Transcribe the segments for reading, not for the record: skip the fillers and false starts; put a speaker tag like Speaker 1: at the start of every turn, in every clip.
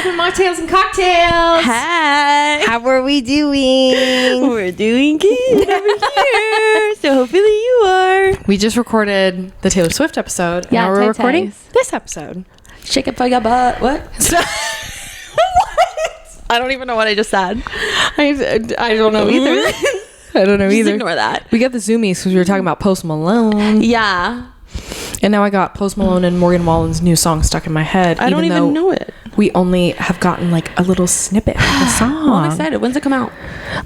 Speaker 1: Welcome to Mocktails and Cocktails.
Speaker 2: Hi.
Speaker 1: How are we doing?
Speaker 2: We're doing good over here. So hopefully you are.
Speaker 1: We just recorded the Taylor Swift episode.
Speaker 2: Yeah,
Speaker 1: and now we're
Speaker 2: Tay-Tays.
Speaker 1: recording this episode.
Speaker 2: Shake it for your butt. What?
Speaker 1: What?
Speaker 2: I don't even know what I just said.
Speaker 1: I don't know either. I don't know
Speaker 2: Just
Speaker 1: either.
Speaker 2: ignore that.
Speaker 1: We got the zoomies because we were talking about Post Malone.
Speaker 2: Yeah.
Speaker 1: And now I got Post Malone and Morgan Wallen's new song stuck in my head.
Speaker 2: I don't even know it.
Speaker 1: We only have gotten like a little snippet of the song.
Speaker 2: Well, I'm excited. When's it come out?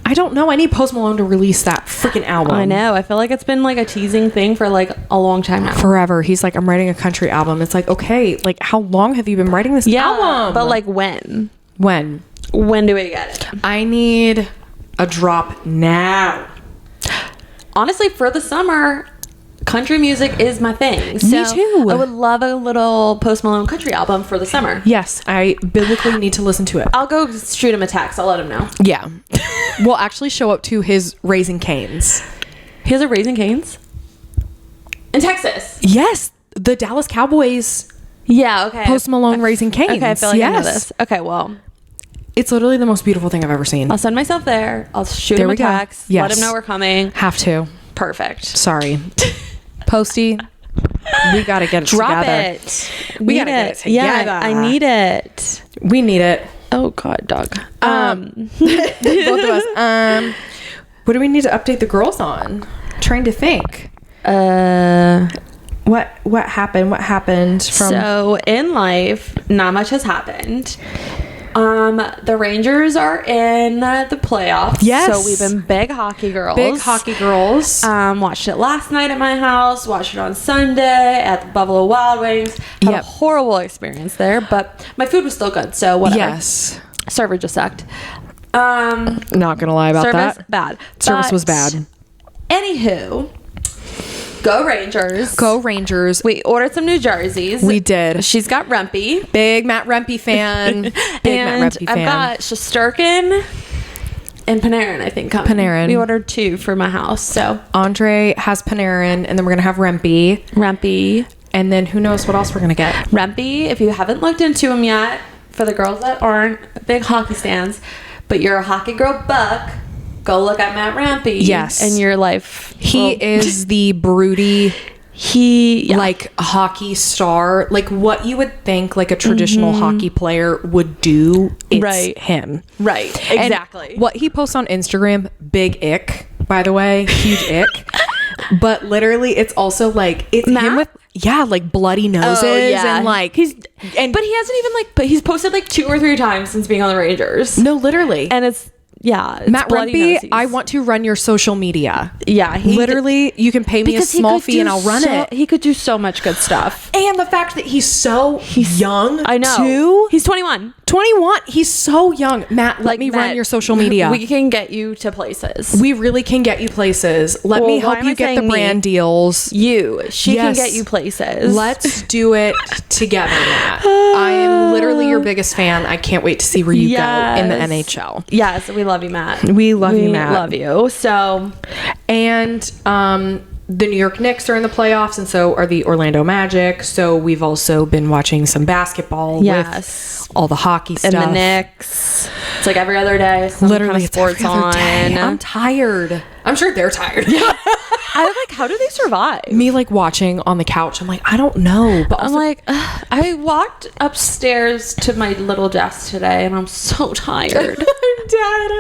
Speaker 1: I don't know. I need Post Malone to release that freaking album.
Speaker 2: I know. I feel like it's been like a teasing thing for like a long time now.
Speaker 1: Forever. He's like, I'm writing a country album. It's like, okay, like how long have you been writing this album?
Speaker 2: But like when?
Speaker 1: When?
Speaker 2: When do we get it?
Speaker 1: I need a drop now.
Speaker 2: Honestly, for the summer, country music is my thing. So
Speaker 1: too.
Speaker 2: I would love a little Post Malone country album for the summer.
Speaker 1: Yes, I biblically need to listen to it.
Speaker 2: I'll go shoot him a text. I'll let him know.
Speaker 1: Yeah. We'll actually show up to his Raising Cane's.
Speaker 2: He has a Raising Cane's? In Texas?
Speaker 1: Yes. The Dallas Cowboys.
Speaker 2: Yeah, okay.
Speaker 1: Post Malone Raising Cane's.
Speaker 2: Okay, I feel like I know
Speaker 1: Yes.
Speaker 2: this. Okay, well,
Speaker 1: It's literally the most beautiful thing I've ever seen.
Speaker 2: I'll send myself there. I'll shoot
Speaker 1: There
Speaker 2: him
Speaker 1: we
Speaker 2: a
Speaker 1: go.
Speaker 2: text.
Speaker 1: Yes.
Speaker 2: Let him know we're coming.
Speaker 1: Have to.
Speaker 2: Perfect.
Speaker 1: Sorry. Posty, we gotta get it
Speaker 2: Drop
Speaker 1: together.
Speaker 2: it.
Speaker 1: We gotta get it together.
Speaker 2: Yeah, I need it.
Speaker 1: We need it.
Speaker 2: Oh God, dog.
Speaker 1: Both of us. What do we need to update the girls on? Trying to think. What happened? What happened from?
Speaker 2: So in life, not much has happened. The Rangers are in the playoffs.
Speaker 1: Yes.
Speaker 2: So we've been big hockey girls.
Speaker 1: Big hockey girls.
Speaker 2: Watched it last night at my house. Watched it on Sunday at the Buffalo Wild Wings. Had a horrible experience there, but my food was still good. So whatever.
Speaker 1: Yes.
Speaker 2: Server just sucked.
Speaker 1: Not gonna lie about
Speaker 2: Service
Speaker 1: that.
Speaker 2: bad.
Speaker 1: Service
Speaker 2: But
Speaker 1: was bad.
Speaker 2: Anywho, go Rangers.
Speaker 1: Go Rangers.
Speaker 2: We ordered some new jerseys.
Speaker 1: We did.
Speaker 2: She's got Rumpy.
Speaker 1: Big Matt Rempe fan. Big
Speaker 2: And
Speaker 1: Matt Rempe fan.
Speaker 2: I've got Shesterkin and Panarin, I think, coming.
Speaker 1: Panarin.
Speaker 2: We ordered 2 for my house. So
Speaker 1: Andre has Panarin, and then we're gonna have Rempe,
Speaker 2: Rumpy.
Speaker 1: and then who knows what else we're gonna get.
Speaker 2: Rumpy, if you haven't looked into him yet, for the girls that aren't big hockey stands, but you're a hockey girl buck, go look at Matt Rampy.
Speaker 1: Yes.
Speaker 2: In your life.
Speaker 1: He is the broody, like hockey star, like what you would think like a traditional hockey player would do. It's him.
Speaker 2: Right. Exactly.
Speaker 1: And what he posts on Instagram, big ick, by the way, huge ick. But literally, it's also like it's
Speaker 2: Matt?
Speaker 1: him with like bloody noses and like
Speaker 2: but he hasn't even but he's posted like 2 or 3 times since being on the Rangers.
Speaker 1: no, literally.
Speaker 2: And it's
Speaker 1: Matt
Speaker 2: bloody
Speaker 1: Rempe,
Speaker 2: nosies.
Speaker 1: I want to run your social media.
Speaker 2: Yeah,
Speaker 1: Literally, you can pay me a small fee and I'll run it.
Speaker 2: He could do so much good stuff.
Speaker 1: And the fact that he's young,
Speaker 2: I know.
Speaker 1: too.
Speaker 2: He's 21.
Speaker 1: 21. He's so young. Matt, let me run your social media.
Speaker 2: We can get you to places.
Speaker 1: We really can get you places. Let me help you get the brand deals.
Speaker 2: She can get you places.
Speaker 1: Let's do it together, Matt. I am literally your biggest fan. I can't wait to see where you go in the NHL.
Speaker 2: Yes, we love you, Matt.
Speaker 1: We love you, Matt.
Speaker 2: Love you. So,
Speaker 1: and the New York Knicks are in the playoffs, and so are the Orlando Magic. So we've also been watching some basketball with all the hockey stuff.
Speaker 2: And the Knicks. It's like every other day.
Speaker 1: Literally,
Speaker 2: kind of sports on.
Speaker 1: I'm tired. I'm sure they're tired.
Speaker 2: I was like, how do they survive?
Speaker 1: Me like watching on the couch. I'm like, I don't know. But
Speaker 2: I'm like, I walked upstairs to my little desk today, and I'm so tired.
Speaker 1: I'm dead.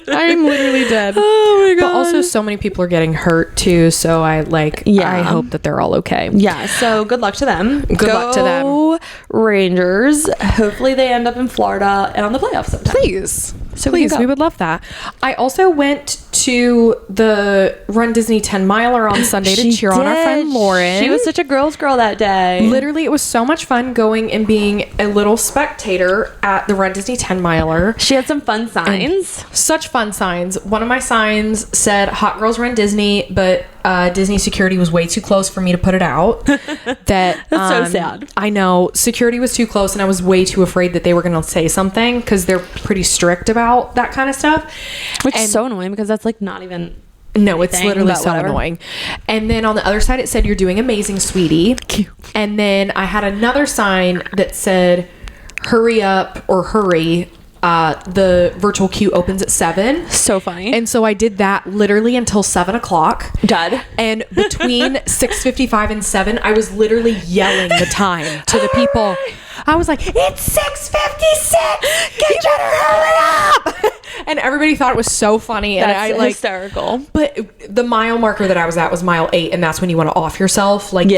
Speaker 1: I'm literally dead.
Speaker 2: Oh my god!
Speaker 1: But also, so many people are getting hurt too. So I hope that they're all okay.
Speaker 2: Yeah. So good luck to them.
Speaker 1: Good luck to them,
Speaker 2: Rangers. Hopefully they end up in Florida and on the playoffs sometime.
Speaker 1: Please. We would love that. I also went to the Run Disney 10 miler on Sunday to cheer on our friend Lauren.
Speaker 2: She was such a girl's girl that day.
Speaker 1: Literally, it was so much fun going and being a little spectator at the Run Disney 10 miler.
Speaker 2: She had some fun signs.
Speaker 1: Such fun signs. One of my signs said Hot Girls Run Disney, but Disney security was way too close for me to put it out. That's
Speaker 2: so sad.
Speaker 1: I know. Security was too close and I was way too afraid that they were going to say something because they're pretty strict about that kind of stuff.
Speaker 2: Which is so annoying because that's like not even...
Speaker 1: No, it's literally so
Speaker 2: whatever.
Speaker 1: annoying. And then on the other side, it said, "You're doing amazing, sweetie."
Speaker 2: Cute.
Speaker 1: And then I had another sign that said, hurry up or hurry. The virtual queue opens at 7.
Speaker 2: So funny.
Speaker 1: And so I did that literally until 7 o'clock.
Speaker 2: Dead.
Speaker 1: And between 6:55 and 7, I was literally yelling the time to the people. I was like, it's 6:56. You better hurry up. And everybody thought it was so funny. And
Speaker 2: That's
Speaker 1: I like
Speaker 2: hysterical.
Speaker 1: But the mile marker that I was at was mile 8, and that's when you want to off yourself. Like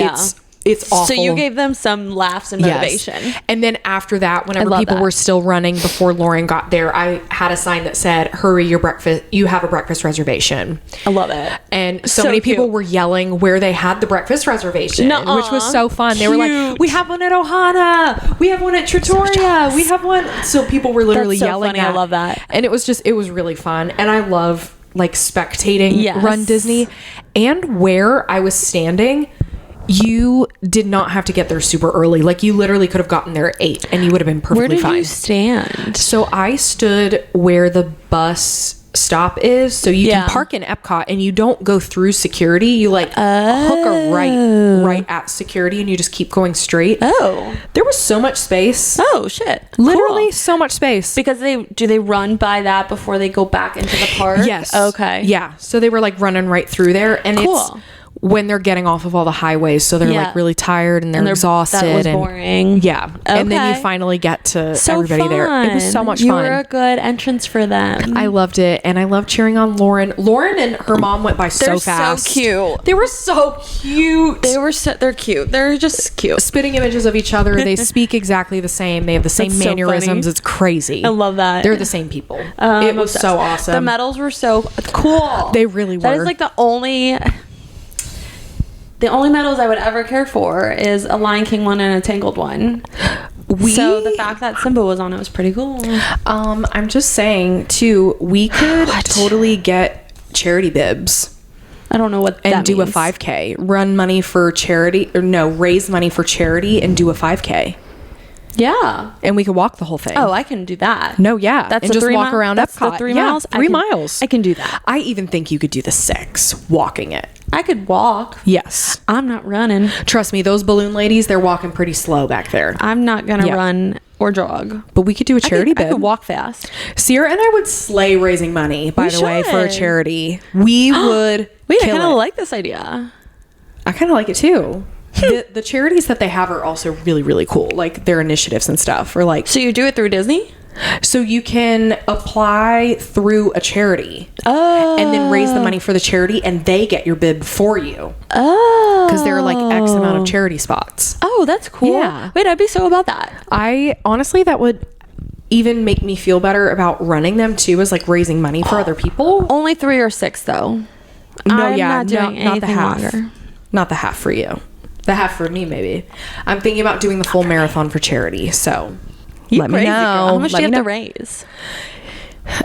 Speaker 1: it's awful.
Speaker 2: So you gave them some laughs and motivation.
Speaker 1: Yes. And then after that, whenever people were still running before Lauren got there, I had a sign that said, hurry, your breakfast, you have a breakfast reservation.
Speaker 2: I love it.
Speaker 1: And so many people were yelling where they had the breakfast reservation, which was so fun. They were like, we have one at Ohana. We have one at Trattoria. We have one. So people were literally yelling
Speaker 2: funny. I love that.
Speaker 1: And it was really fun. And I love like spectating Run Disney. And where I was standing, you did not have to get there super early. Like you literally could have gotten there at 8 and you would have been perfectly fine.
Speaker 2: Where did you stand?
Speaker 1: So I stood where the bus stop is. So you can park in Epcot and you don't go through security. You like hook a right at security and you just keep going straight.
Speaker 2: Oh.
Speaker 1: There was so much space.
Speaker 2: Oh shit.
Speaker 1: Literally so much space.
Speaker 2: Because do they run by that before they go back into the park?
Speaker 1: Yes.
Speaker 2: Okay.
Speaker 1: Yeah. So they were like running right through there and it's when they're getting off of all the highways, so they're like really tired and they're exhausted.
Speaker 2: That was boring.
Speaker 1: Yeah. Okay. And then you finally get to everybody there. It was so much fun.
Speaker 2: You were a good entrance for them.
Speaker 1: I loved it. And I loved cheering on Lauren. Lauren and her mom went by so fast.
Speaker 2: So cute.
Speaker 1: They were so cute.
Speaker 2: They're cute. They're just cute.
Speaker 1: Spitting images of each other. They speak exactly the same. They have the same mannerisms. It's crazy.
Speaker 2: I love that.
Speaker 1: They're the same people. It was so awesome.
Speaker 2: The medals were so cool.
Speaker 1: They really were.
Speaker 2: That is like the only medals I would ever care for is a Lion King one and a Tangled one. So the fact that Simba was on it was pretty cool.
Speaker 1: I'm just saying too, we could totally get charity bibs.
Speaker 2: I don't know what that
Speaker 1: and do
Speaker 2: means.
Speaker 1: a 5K. Run money for charity, or no, raise money for charity and do a 5K.
Speaker 2: Yeah.
Speaker 1: And we could walk the whole thing.
Speaker 2: Oh, I can do that.
Speaker 1: No, yeah.
Speaker 2: That's
Speaker 1: and just walk around
Speaker 2: Epcot.
Speaker 1: Epcot.
Speaker 2: The 3 miles?
Speaker 1: 3 miles.
Speaker 2: I can do that.
Speaker 1: I even think you could do the 6 walking it.
Speaker 2: I could walk.
Speaker 1: Yes.
Speaker 2: I'm not running.
Speaker 1: Trust me, those balloon ladies, they're walking pretty slow back there.
Speaker 2: I'm not going to run or jog.
Speaker 1: But we could do a charity bid.
Speaker 2: I could walk fast.
Speaker 1: Sierra and I would slay raising money, by the way, for a charity. We would
Speaker 2: Wait, I kind of like this idea.
Speaker 1: I kind of like it too. The charities that they have are also really, really cool. Like their initiatives and stuff. Or like,
Speaker 2: so you do it through Disney?
Speaker 1: So you can apply through a charity.
Speaker 2: Oh.
Speaker 1: And then raise the money for the charity and they get your bid for you.
Speaker 2: Oh.
Speaker 1: Because there are like X amount of charity spots.
Speaker 2: Oh, that's cool.
Speaker 1: Yeah.
Speaker 2: Wait, I'd be so about that.
Speaker 1: I honestly, that would even make me feel better about running them too, as like raising money for other people.
Speaker 2: Only 3 or 6 though.
Speaker 1: No,
Speaker 2: I'm not doing
Speaker 1: not the half.
Speaker 2: longer.
Speaker 1: Not the half for you. The half for me, maybe. I'm thinking about doing the full marathon for charity. So let me know.
Speaker 2: Girl. How much do you have to raise?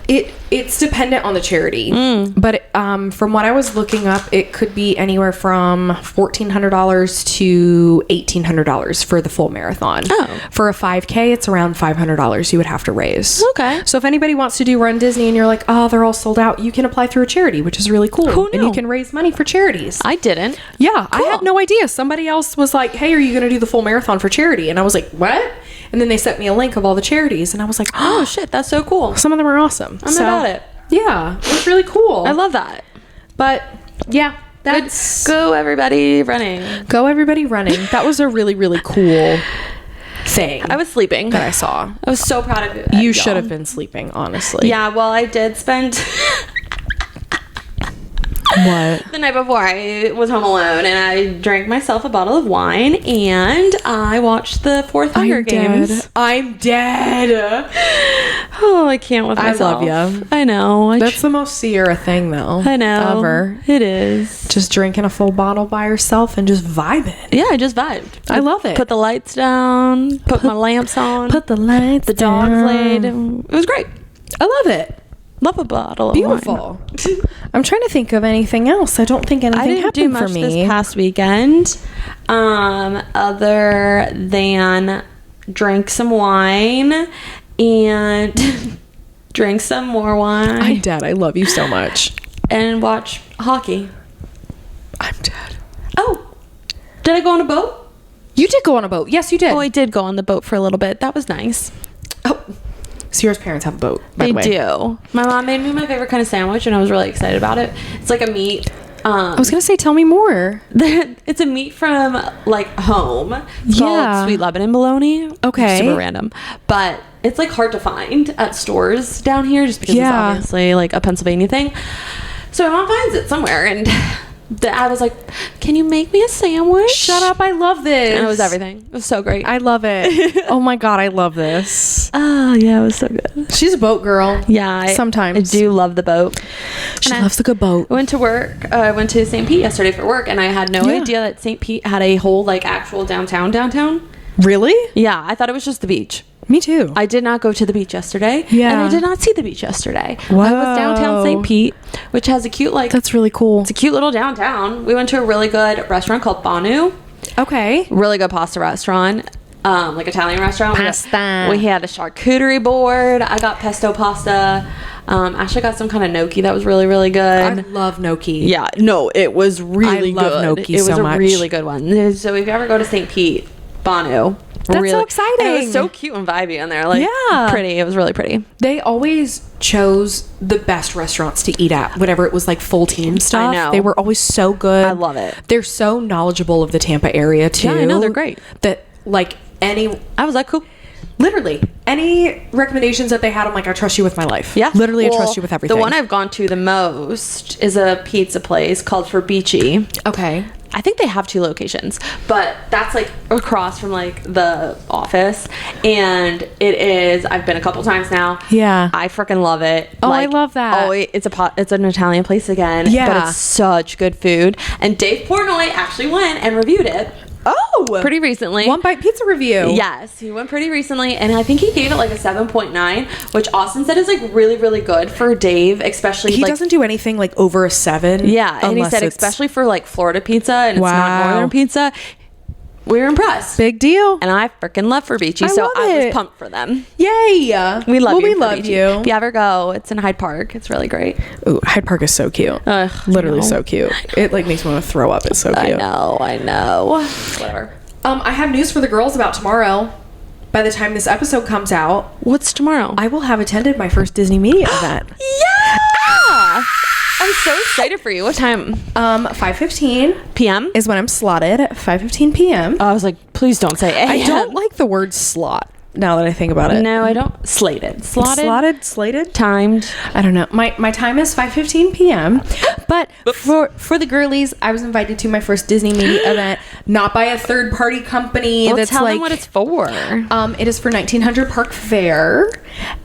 Speaker 1: It's dependent on the charity, but from what I was looking up, it could be anywhere from $1,400 to $1,800 for the full marathon.
Speaker 2: Oh.
Speaker 1: For a 5K, it's around $500 you would have to raise.
Speaker 2: Okay.
Speaker 1: So if anybody wants to do Run Disney and you're like, oh, they're all sold out, you can apply through a charity, which is really cool.
Speaker 2: Who knew?
Speaker 1: And you can raise money for charities.
Speaker 2: I didn't.
Speaker 1: Yeah, cool. I had no idea. Somebody else was like, hey, are you going to do the full marathon for charity? And I was like, what? And then they sent me a link of all the charities, and I was like,
Speaker 2: oh shit, that's so cool.
Speaker 1: Some of them are awesome.
Speaker 2: I'm about it.
Speaker 1: Yeah, it's really cool.
Speaker 2: I love that.
Speaker 1: But yeah, that's
Speaker 2: go everybody running.
Speaker 1: Go everybody running. That was a really, really cool thing.
Speaker 2: I was sleeping.
Speaker 1: That I saw.
Speaker 2: I was so proud of you.
Speaker 1: You should have been sleeping, honestly.
Speaker 2: Yeah, well, I did spend
Speaker 1: what?
Speaker 2: The night before I was home alone and I drank myself a bottle of wine and I watched the 4th Hunger Games.
Speaker 1: I'm dead.
Speaker 2: Oh, I can't with myself.
Speaker 1: I love you.
Speaker 2: I know.
Speaker 1: That's the most Sierra thing, though.
Speaker 2: I know.
Speaker 1: Ever.
Speaker 2: It is.
Speaker 1: Just drinking a full bottle by yourself and just vibing.
Speaker 2: Yeah, I just vibed.
Speaker 1: I love it.
Speaker 2: Put the lights down. Put my lamps on.
Speaker 1: Put the lights
Speaker 2: The dogs laid. It was great.
Speaker 1: I love it.
Speaker 2: Love a bottle of
Speaker 1: Beautiful. Wine. I'm trying to think of anything else. I don't think anything happened for me
Speaker 2: this past weekend, other than drink some wine and drink some more wine.
Speaker 1: I'm dead. I love you so much.
Speaker 2: And watch hockey.
Speaker 1: I'm dead.
Speaker 2: Oh, did I go on a boat?
Speaker 1: You did go on a boat. Yes, you did.
Speaker 2: Oh, I did go on the boat for a little bit. That was nice.
Speaker 1: Oh, Sierra's parents have a boat, by the way.
Speaker 2: They do. My mom made me my favorite kind of sandwich, and I was really excited about it. It's like a meat.
Speaker 1: I was going to say, tell me more.
Speaker 2: It's a meat from, like, home. It's called Sweet Lebanon bologna.
Speaker 1: Okay.
Speaker 2: Super random. But it's, like, hard to find at stores down here just because it's obviously, like, a Pennsylvania thing. So my mom finds it somewhere, and I was like, can you make me a sandwich?
Speaker 1: Shut up. I love this.
Speaker 2: And it was everything. It was so great.
Speaker 1: I love it. Oh, my God. I love this.
Speaker 2: Oh, yeah. It was so good.
Speaker 1: She's a boat girl.
Speaker 2: Yeah.
Speaker 1: Sometimes.
Speaker 2: I do love the boat.
Speaker 1: She loves a good boat.
Speaker 2: I went to work. I went to St. Pete yesterday for work, and I had no idea that St. Pete had a whole, like, actual downtown.
Speaker 1: Really?
Speaker 2: Yeah. I thought it was just the beach.
Speaker 1: Me too.
Speaker 2: I did not go to the beach yesterday.
Speaker 1: Yeah.
Speaker 2: And I did not see the beach yesterday.
Speaker 1: Whoa.
Speaker 2: I was downtown St. Pete, which has a cute, like...
Speaker 1: That's really cool.
Speaker 2: It's a cute little downtown. We went to a really good restaurant called Banu.
Speaker 1: Okay.
Speaker 2: Really good pasta restaurant. Like Italian restaurant.
Speaker 1: Pasta.
Speaker 2: We had a charcuterie board. I got pesto pasta. Ashley got some kind of gnocchi that was really, really good.
Speaker 1: I love gnocchi.
Speaker 2: Yeah. No, it was really good.
Speaker 1: I love gnocchi so much.
Speaker 2: It was a really good one. So if you ever go to St. Pete, Banu...
Speaker 1: That's so exciting.
Speaker 2: And it was so cute and vibey in there. Like,
Speaker 1: yeah.
Speaker 2: Pretty. It was really pretty.
Speaker 1: They always chose the best restaurants to eat at whenever it was like full team stuff.
Speaker 2: I know.
Speaker 1: They were always so good.
Speaker 2: I love it.
Speaker 1: They're so knowledgeable of the Tampa area too.
Speaker 2: Yeah, I know. They're great.
Speaker 1: That like
Speaker 2: I was like, cool.
Speaker 1: Literally any recommendations that they had, I'm like, I trust you with my life.
Speaker 2: Yeah.
Speaker 1: Literally, I trust you with everything.
Speaker 2: The one I've gone to the most is a pizza place called Forbici.
Speaker 1: Okay.
Speaker 2: I think they have 2 locations, but that's like across from like the office, and it is. I've been a couple times now.
Speaker 1: Yeah,
Speaker 2: I freaking love it.
Speaker 1: Oh,
Speaker 2: like,
Speaker 1: I love that.
Speaker 2: Oh, it's an Italian place again.
Speaker 1: Yeah,
Speaker 2: but it's such good food. And Dave Portnoy actually went and reviewed it.
Speaker 1: Oh,
Speaker 2: pretty recently.
Speaker 1: One Bite Pizza review.
Speaker 2: Yes, he went pretty recently, and I think he gave it like a 7.9, which Austin said is like really, really good for Dave, especially
Speaker 1: he
Speaker 2: like,
Speaker 1: doesn't do anything like over a 7.
Speaker 2: Yeah, and he said especially for like Florida pizza, and it's not northern pizza. We were impressed.
Speaker 1: Big deal.
Speaker 2: And I freaking love Forbici, so I was pumped for them.
Speaker 1: Yay!
Speaker 2: We love you.
Speaker 1: We love you.
Speaker 2: If you ever go, it's in Hyde Park. It's really great.
Speaker 1: Ooh, Hyde Park is so cute. Literally so cute. It like makes me want to throw up. It's so cute.
Speaker 2: I know. Whatever.
Speaker 1: I have news for the girls about tomorrow. By the time this episode comes out,
Speaker 2: what's tomorrow?
Speaker 1: I will have attended my first Disney media event.
Speaker 2: Yeah! I'm so excited for you. What time?
Speaker 1: 5:15
Speaker 2: p.m.
Speaker 1: is when I'm slotted. 5:15 p.m.
Speaker 2: I was like, please don't say AM.
Speaker 1: I don't like the word slot. Now that I think about it.
Speaker 2: No, I don't. Slated.
Speaker 1: Slated?
Speaker 2: Timed.
Speaker 1: I don't know. My time is 5:15 p.m. But for the girlies, I was invited to my first Disney media event, not by a third party company.
Speaker 2: Well,
Speaker 1: that's
Speaker 2: tell
Speaker 1: like
Speaker 2: them what it's for.
Speaker 1: It is for 1900 Park Fair,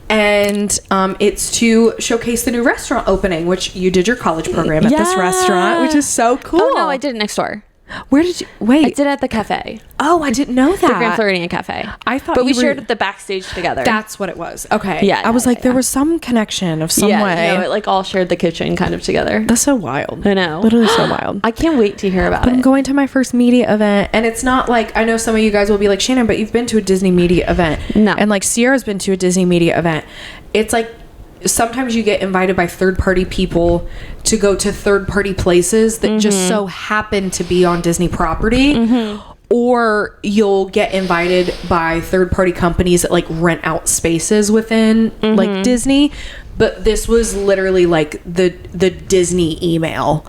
Speaker 1: and it's to showcase the new restaurant opening, which you did your college program at this restaurant, which is so cool.
Speaker 2: Oh no, I did it next door.
Speaker 1: Where did you wait?
Speaker 2: I did it at the cafe.
Speaker 1: Oh, I didn't know that.
Speaker 2: The Grand Floridian Cafe.
Speaker 1: I thought,
Speaker 2: but we shared the backstage together.
Speaker 1: That's what it was. Okay.
Speaker 2: Yeah.
Speaker 1: I was like, there was some connection of some way.
Speaker 2: No, it like all shared the kitchen kind of together.
Speaker 1: That's so wild.
Speaker 2: I know.
Speaker 1: Literally so wild.
Speaker 2: I can't wait to hear about it.
Speaker 1: I'm going to my first media event, and it's not like, I know some of you guys will be like, Shannon, but you've been to a Disney media event.
Speaker 2: No.
Speaker 1: And like Sierra's been to a Disney media event. It's like, sometimes you get invited by third-party people to go to third-party places that just so happen to be on Disney property, or you'll get invited by third-party companies that like rent out spaces within like Disney. But this was literally like the Disney email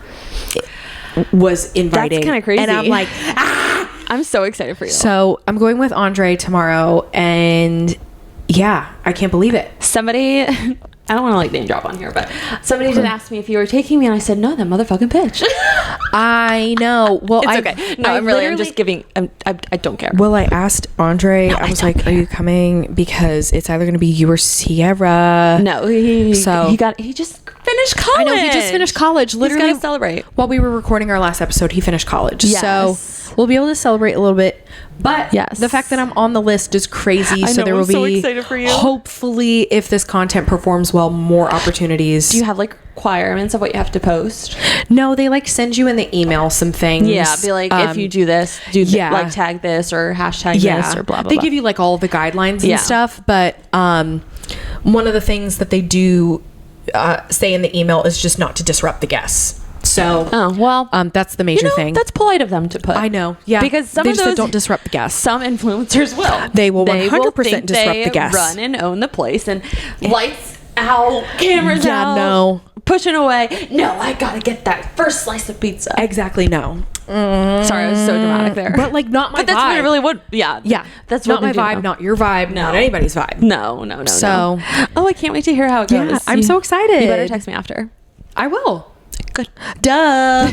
Speaker 1: was inviting.
Speaker 2: That's kind of crazy.
Speaker 1: And I'm like,
Speaker 2: I'm so excited for you.
Speaker 1: So I'm going with Andre tomorrow, and yeah, I can't believe it.
Speaker 2: Somebody, I don't want to like name drop on here, but somebody did ask me if you were taking me, and I said no. That motherfucking pitch.
Speaker 1: I know. Well,
Speaker 2: it's okay. No, I'm just giving. I don't care.
Speaker 1: Well, I asked Andre.
Speaker 2: No,
Speaker 1: I was like, "Are you coming?" Because it's either going to be you or Sierra.
Speaker 2: No, he just finished college.
Speaker 1: I know he just finished college. Literally,
Speaker 2: he's gonna celebrate.
Speaker 1: While we were recording our last episode, he finished college.
Speaker 2: Yes.
Speaker 1: So we'll be able to celebrate a little bit. But the fact that I'm on the list is crazy. So there will be, so excited for you. Hopefully, if this content performs well, more opportunities.
Speaker 2: Do you have like requirements of what you have to post?
Speaker 1: No, they like send you in the email some things.
Speaker 2: Yeah, be like, if you do this, like tag this or hashtag this or blah blah.
Speaker 1: They
Speaker 2: blah.
Speaker 1: give you like all the guidelines and stuff. But one of the things that they do say in the email is just not to disrupt the guests. So, that's the major thing.
Speaker 2: That's polite of them to put.
Speaker 1: I know. Yeah.
Speaker 2: Because some
Speaker 1: they
Speaker 2: of
Speaker 1: just
Speaker 2: those
Speaker 1: said don't disrupt the guests.
Speaker 2: Some influencers will.
Speaker 1: They will 100%
Speaker 2: think
Speaker 1: disrupt
Speaker 2: they
Speaker 1: the guests.
Speaker 2: run and own the place and lights out, cameras out.
Speaker 1: No.
Speaker 2: Pushing away. No, I gotta get that first slice of pizza.
Speaker 1: Exactly. No.
Speaker 2: Sorry, I was so dramatic there.
Speaker 1: But like not my vibe.
Speaker 2: But that's what it really would. Yeah.
Speaker 1: Yeah.
Speaker 2: That's
Speaker 1: not
Speaker 2: what
Speaker 1: my vibe, not your vibe, not anybody's vibe.
Speaker 2: No.
Speaker 1: So,
Speaker 2: I can't wait to hear how it goes.
Speaker 1: Yeah, I'm so excited.
Speaker 2: You better text me after.
Speaker 1: I will.
Speaker 2: Good.
Speaker 1: Duh.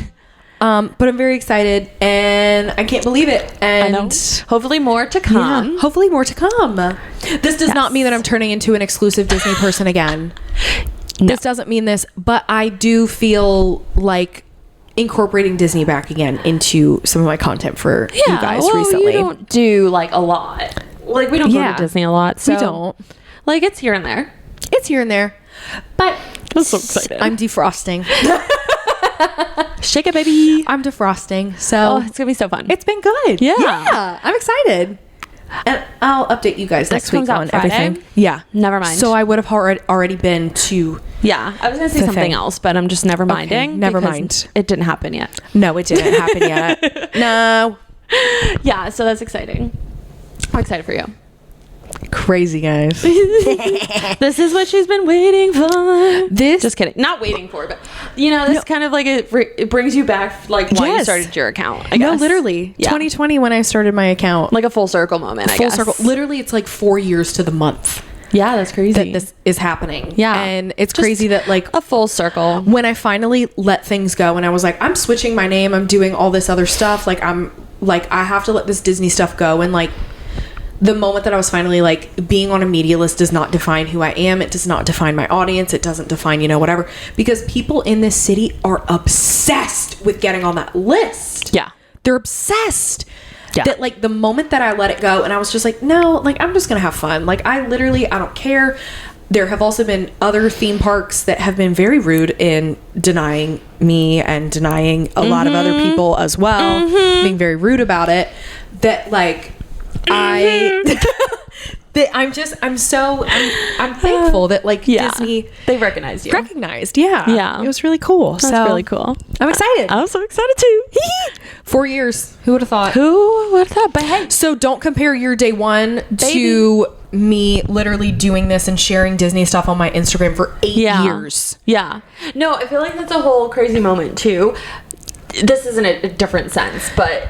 Speaker 1: But I'm very excited and I can't believe it. And
Speaker 2: I know. Hopefully more to come.
Speaker 1: Yeah, hopefully more to come. This does not mean that I'm turning into an exclusive Disney person again. No. This doesn't mean this, but I do feel like incorporating Disney back again into some of my content for you guys recently.
Speaker 2: You don't do like a lot. Like we don't go to Disney a lot. So
Speaker 1: we don't.
Speaker 2: Like it's here and there.
Speaker 1: It's here and there. But
Speaker 2: I'm so excited.
Speaker 1: I'm defrosting.
Speaker 2: Shake it, baby.
Speaker 1: I'm defrosting. So
Speaker 2: it's gonna be so fun.
Speaker 1: It's been good.
Speaker 2: Yeah.
Speaker 1: I'm excited. And I'll update you guys next week on everything. Yeah.
Speaker 2: Never mind.
Speaker 1: So I would have already been to.
Speaker 2: Yeah. I was gonna say something else, but I'm just never minding.
Speaker 1: Okay, never mind.
Speaker 2: It didn't happen yet.
Speaker 1: No, it didn't happen yet. No.
Speaker 2: Yeah. So that's exciting. I'm excited for you.
Speaker 1: Crazy, guys.
Speaker 2: This is what she's been waiting for. Just kidding. Not waiting for, but this kind of like it brings you back like why you started your account. I guess.
Speaker 1: No, literally. Yeah. 2020 when I started my account.
Speaker 2: Like a full circle moment, I guess.
Speaker 1: Full circle. Literally, it's like 4 years to the month.
Speaker 2: Yeah, that's crazy.
Speaker 1: That this is happening.
Speaker 2: Yeah.
Speaker 1: And it's just crazy that like
Speaker 2: a full circle.
Speaker 1: When I finally let things go and I was like, I'm switching my name, I'm doing all this other stuff. Like I have to let this Disney stuff go. And like the moment that I was finally like being on a media list does not define who I am. It does not define my audience. It doesn't define, whatever. Because people in this city are obsessed with getting on that list.
Speaker 2: Yeah.
Speaker 1: They're obsessed.
Speaker 2: Yeah.
Speaker 1: That like the moment that I let it go and I was just like, no, like I'm just going to have fun. Like I don't care. There have also been other theme parks that have been very rude in denying me and denying a lot of other people as well. Being very rude about it. That like, I'm thankful that like Disney
Speaker 2: they recognized you.
Speaker 1: Yeah. It was really cool.
Speaker 2: That's really cool.
Speaker 1: I'm excited.
Speaker 2: I'm so excited too.
Speaker 1: 4 years. Who would have thought?
Speaker 2: But hey.
Speaker 1: So don't compare your day one to me literally doing this and sharing Disney stuff on my Instagram for 8 years.
Speaker 2: Yeah. No, I feel like that's a whole crazy moment too. This isn't a different sense, but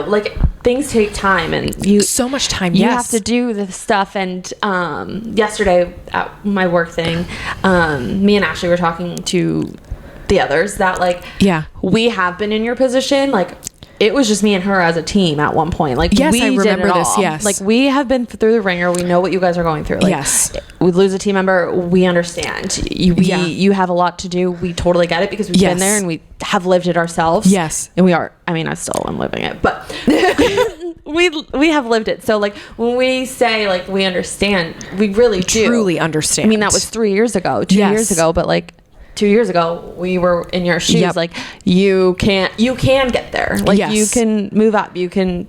Speaker 2: like things take time and
Speaker 1: so much time.
Speaker 2: You have to do the stuff. And yesterday at my work thing, me and Ashley were talking to the others that like we have been in your position. Like it was just me and her as a team at one point. Like
Speaker 1: yes,
Speaker 2: we
Speaker 1: I remember
Speaker 2: did it
Speaker 1: this.
Speaker 2: all.
Speaker 1: Yes,
Speaker 2: like we have been through the ringer. We know what you guys are going through. Like,
Speaker 1: yes,
Speaker 2: we lose a team member. We understand. You have a lot to do. We totally get it because we've been there and we have lived it ourselves.
Speaker 1: Yes,
Speaker 2: and we are. I mean, I still am living it, but we have lived it. So like when we say like we understand, we really do
Speaker 1: truly understand.
Speaker 2: I mean, that was 3 years ago, 2 years ago, but like 2 years ago we were in your shoes. Like you can get there. Like you can move up. You can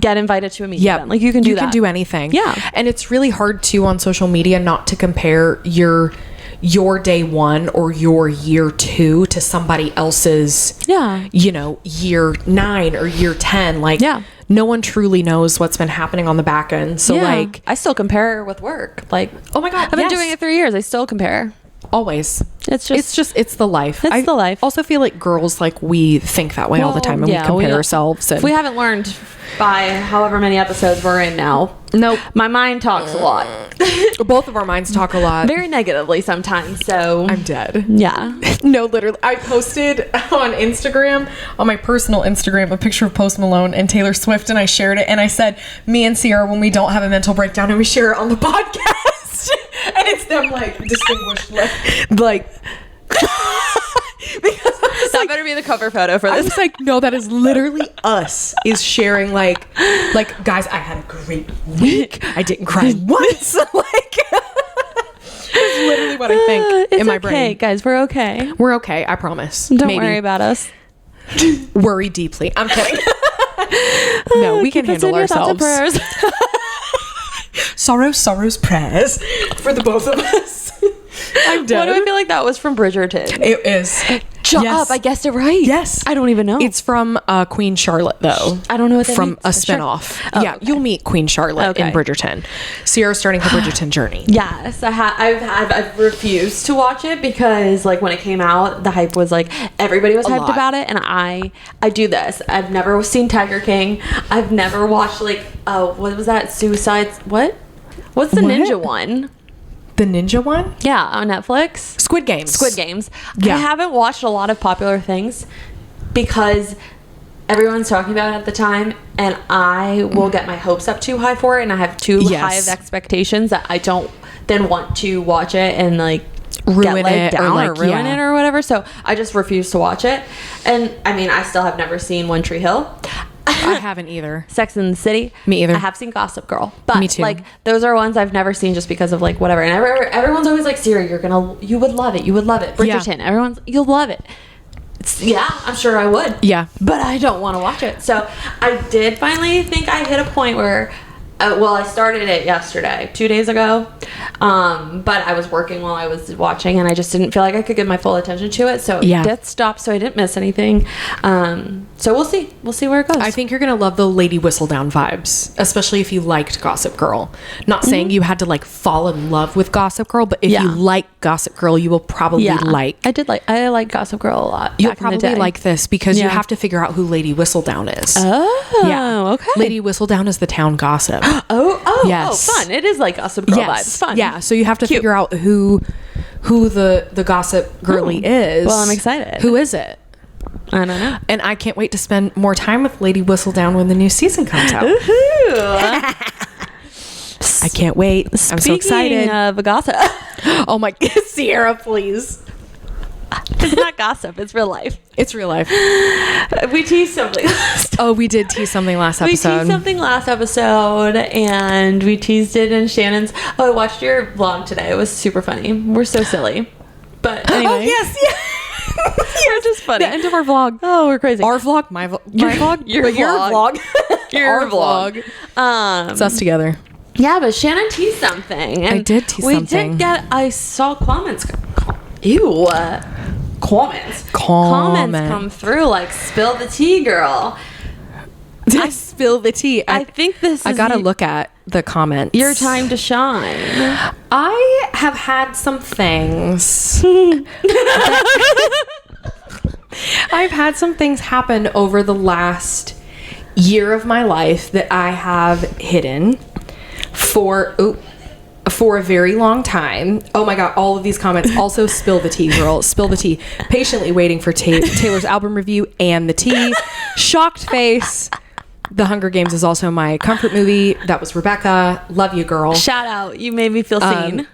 Speaker 2: get invited to a meeting event. Like you can do that.
Speaker 1: You can do anything.
Speaker 2: Yeah.
Speaker 1: And it's really hard too on social media not to compare your day one or your year two to somebody else's year 9 or year 10. Like no one truly knows what's been happening on the back end. So like
Speaker 2: I still compare with work. Like
Speaker 1: oh my god,
Speaker 2: I've been doing it 3 years. I still compare.
Speaker 1: Always.
Speaker 2: It's
Speaker 1: the life.
Speaker 2: It's the life.
Speaker 1: Also feel like girls like we think that way all the time and we compare ourselves. And
Speaker 2: we haven't learned by however many episodes we're in now.
Speaker 1: Nope.
Speaker 2: My mind talks a lot.
Speaker 1: Both of our minds talk a lot.
Speaker 2: Very negatively sometimes. So
Speaker 1: I'm dead.
Speaker 2: Yeah.
Speaker 1: No, literally. I posted on Instagram, on my personal Instagram, a picture of Post Malone and Taylor Swift, and I shared it, and I said, me and Sierra when we don't have a mental breakdown and we share it on the podcast. And it's them like distinguished like because
Speaker 2: that better be the cover photo for this.
Speaker 1: I was like, no, that is literally us is sharing like guys, I had a great week. I didn't cry once. Like it's literally what I think in my brain.
Speaker 2: Okay, guys, we're okay.
Speaker 1: We're okay, I promise.
Speaker 2: Don't worry about us.
Speaker 1: Worry deeply. I'm kidding. No, we can handle ourselves. Sorrows, prayers for the both of us. I'm dead.
Speaker 2: Why do I feel like that was from Bridgerton?
Speaker 1: It is.
Speaker 2: Shut up. I guessed it right.
Speaker 1: Yes.
Speaker 2: I don't even know.
Speaker 1: It's from Queen Charlotte, though.
Speaker 2: I don't know what that
Speaker 1: from
Speaker 2: means.
Speaker 1: a spinoff.
Speaker 2: Sure. Oh,
Speaker 1: yeah,
Speaker 2: okay.
Speaker 1: you'll meet Queen Charlotte in Bridgerton. Sierra's starting her Bridgerton journey.
Speaker 2: Yes, I've refused to watch it because like when it came out, the hype was like everybody was hyped about it, and I do this. I've never seen Tiger King. I've never watched like what was that? Suicides? What's the ninja one?
Speaker 1: The ninja one?
Speaker 2: Yeah, on Netflix.
Speaker 1: Squid Games.
Speaker 2: Yeah. I haven't watched a lot of popular things because everyone's talking about it at the time, and I will get my hopes up too high for it, and I have too high of expectations that I don't then want to watch it and like
Speaker 1: ruin it
Speaker 2: or ruin it or whatever. So I just refuse to watch it. And I mean, I still have never seen One Tree Hill.
Speaker 1: I haven't either.
Speaker 2: Sex and the City.
Speaker 1: Me either.
Speaker 2: I have seen Gossip Girl, but
Speaker 1: me too.
Speaker 2: Like those are ones I've never seen just because of like whatever. And everyone's always like, Siri, you would love it. You would love it. Bridgerton. You'll love it. Yeah, I'm sure I would.
Speaker 1: Yeah.
Speaker 2: But I don't want to watch it. So I did finally think I hit a point where, I started it yesterday, 2 days ago. But I was working while I was watching, and I just didn't feel like I could give my full attention to it. So it did stop, so I didn't miss anything. So we'll see. We'll see where it goes.
Speaker 1: I think you're going to love the Lady Whistledown vibes, especially if you liked Gossip Girl. Not saying you had to like fall in love with Gossip Girl, but if you like Gossip Girl, you will probably like.
Speaker 2: I like Gossip Girl a lot.
Speaker 1: You'll probably like this because you have to figure out who Lady Whistledown is.
Speaker 2: Oh, yeah. Okay.
Speaker 1: Lady Whistledown is the town gossip.
Speaker 2: Yes. Oh, fun. It is like Gossip Girl vibes. Fun.
Speaker 1: Yeah, so you have to figure out who the gossip girly is.
Speaker 2: Well, I'm excited.
Speaker 1: Who is it?
Speaker 2: I don't know.
Speaker 1: And I can't wait to spend more time with Lady Whistledown when the new season comes out. I can't wait. I'm so excited.
Speaker 2: Speaking of gossip.
Speaker 1: Oh my, Sierra, please.
Speaker 2: It's not gossip. It's real life.
Speaker 1: It's real life.
Speaker 2: We teased something.
Speaker 1: Oh, we did tease something last episode.
Speaker 2: We teased something last episode, and we teased it in Shannon's. Oh, I watched your vlog today. It was super funny. We're so silly. But anyway.
Speaker 1: Oh, yes.
Speaker 2: We're just funny.
Speaker 1: The end of our vlog.
Speaker 2: Oh, we're crazy.
Speaker 1: Our vlog, my vlog,
Speaker 2: your vlog.
Speaker 1: Your vlog. It's us together.
Speaker 2: Yeah, but Shannon teased something. And
Speaker 1: I did tease something.
Speaker 2: I saw comments. Ew. Comments come through like spill the tea, girl.
Speaker 1: I spill the tea.
Speaker 2: I think this
Speaker 1: I gotta look at the comments.
Speaker 2: Your time to shine.
Speaker 1: I have had some things. I've had some things happen over the last year of my life that I have hidden for a very long time. Oh my god, all of these comments. Also, spill the tea, girl. Spill the tea. Patiently waiting for Taylor's album review and the tea. Shocked face. The Hunger Games is also my comfort movie. That was Rebecca. Love you, girl.
Speaker 2: Shout out. You made me feel seen.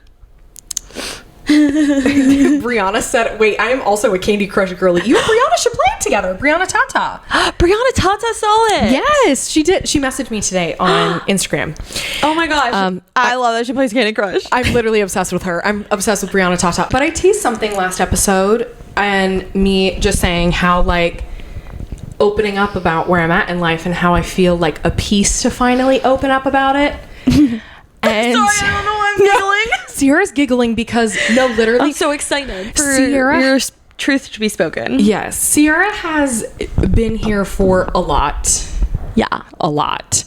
Speaker 1: Brianna said, wait, I am also a Candy Crush girly. You and Brianna should play it together. Brianna Tata.
Speaker 2: Brianna Tata saw it.
Speaker 1: Yes, she did. She messaged me today on Instagram.
Speaker 2: Oh my gosh. I love that she plays Candy Crush.
Speaker 1: I'm literally obsessed with her. I'm obsessed with Brianna Tata. But I teased something last episode, and me just saying how like opening up about where I'm at in life and how I feel like a peace to finally open up about it. And
Speaker 2: sorry, I don't know why I'm giggling.
Speaker 1: Sierra's giggling because literally
Speaker 2: I'm so excited for
Speaker 1: Sierra,
Speaker 2: your truth to be spoken.
Speaker 1: Yes, Sierra has been here for a lot.
Speaker 2: Yeah,
Speaker 1: a lot.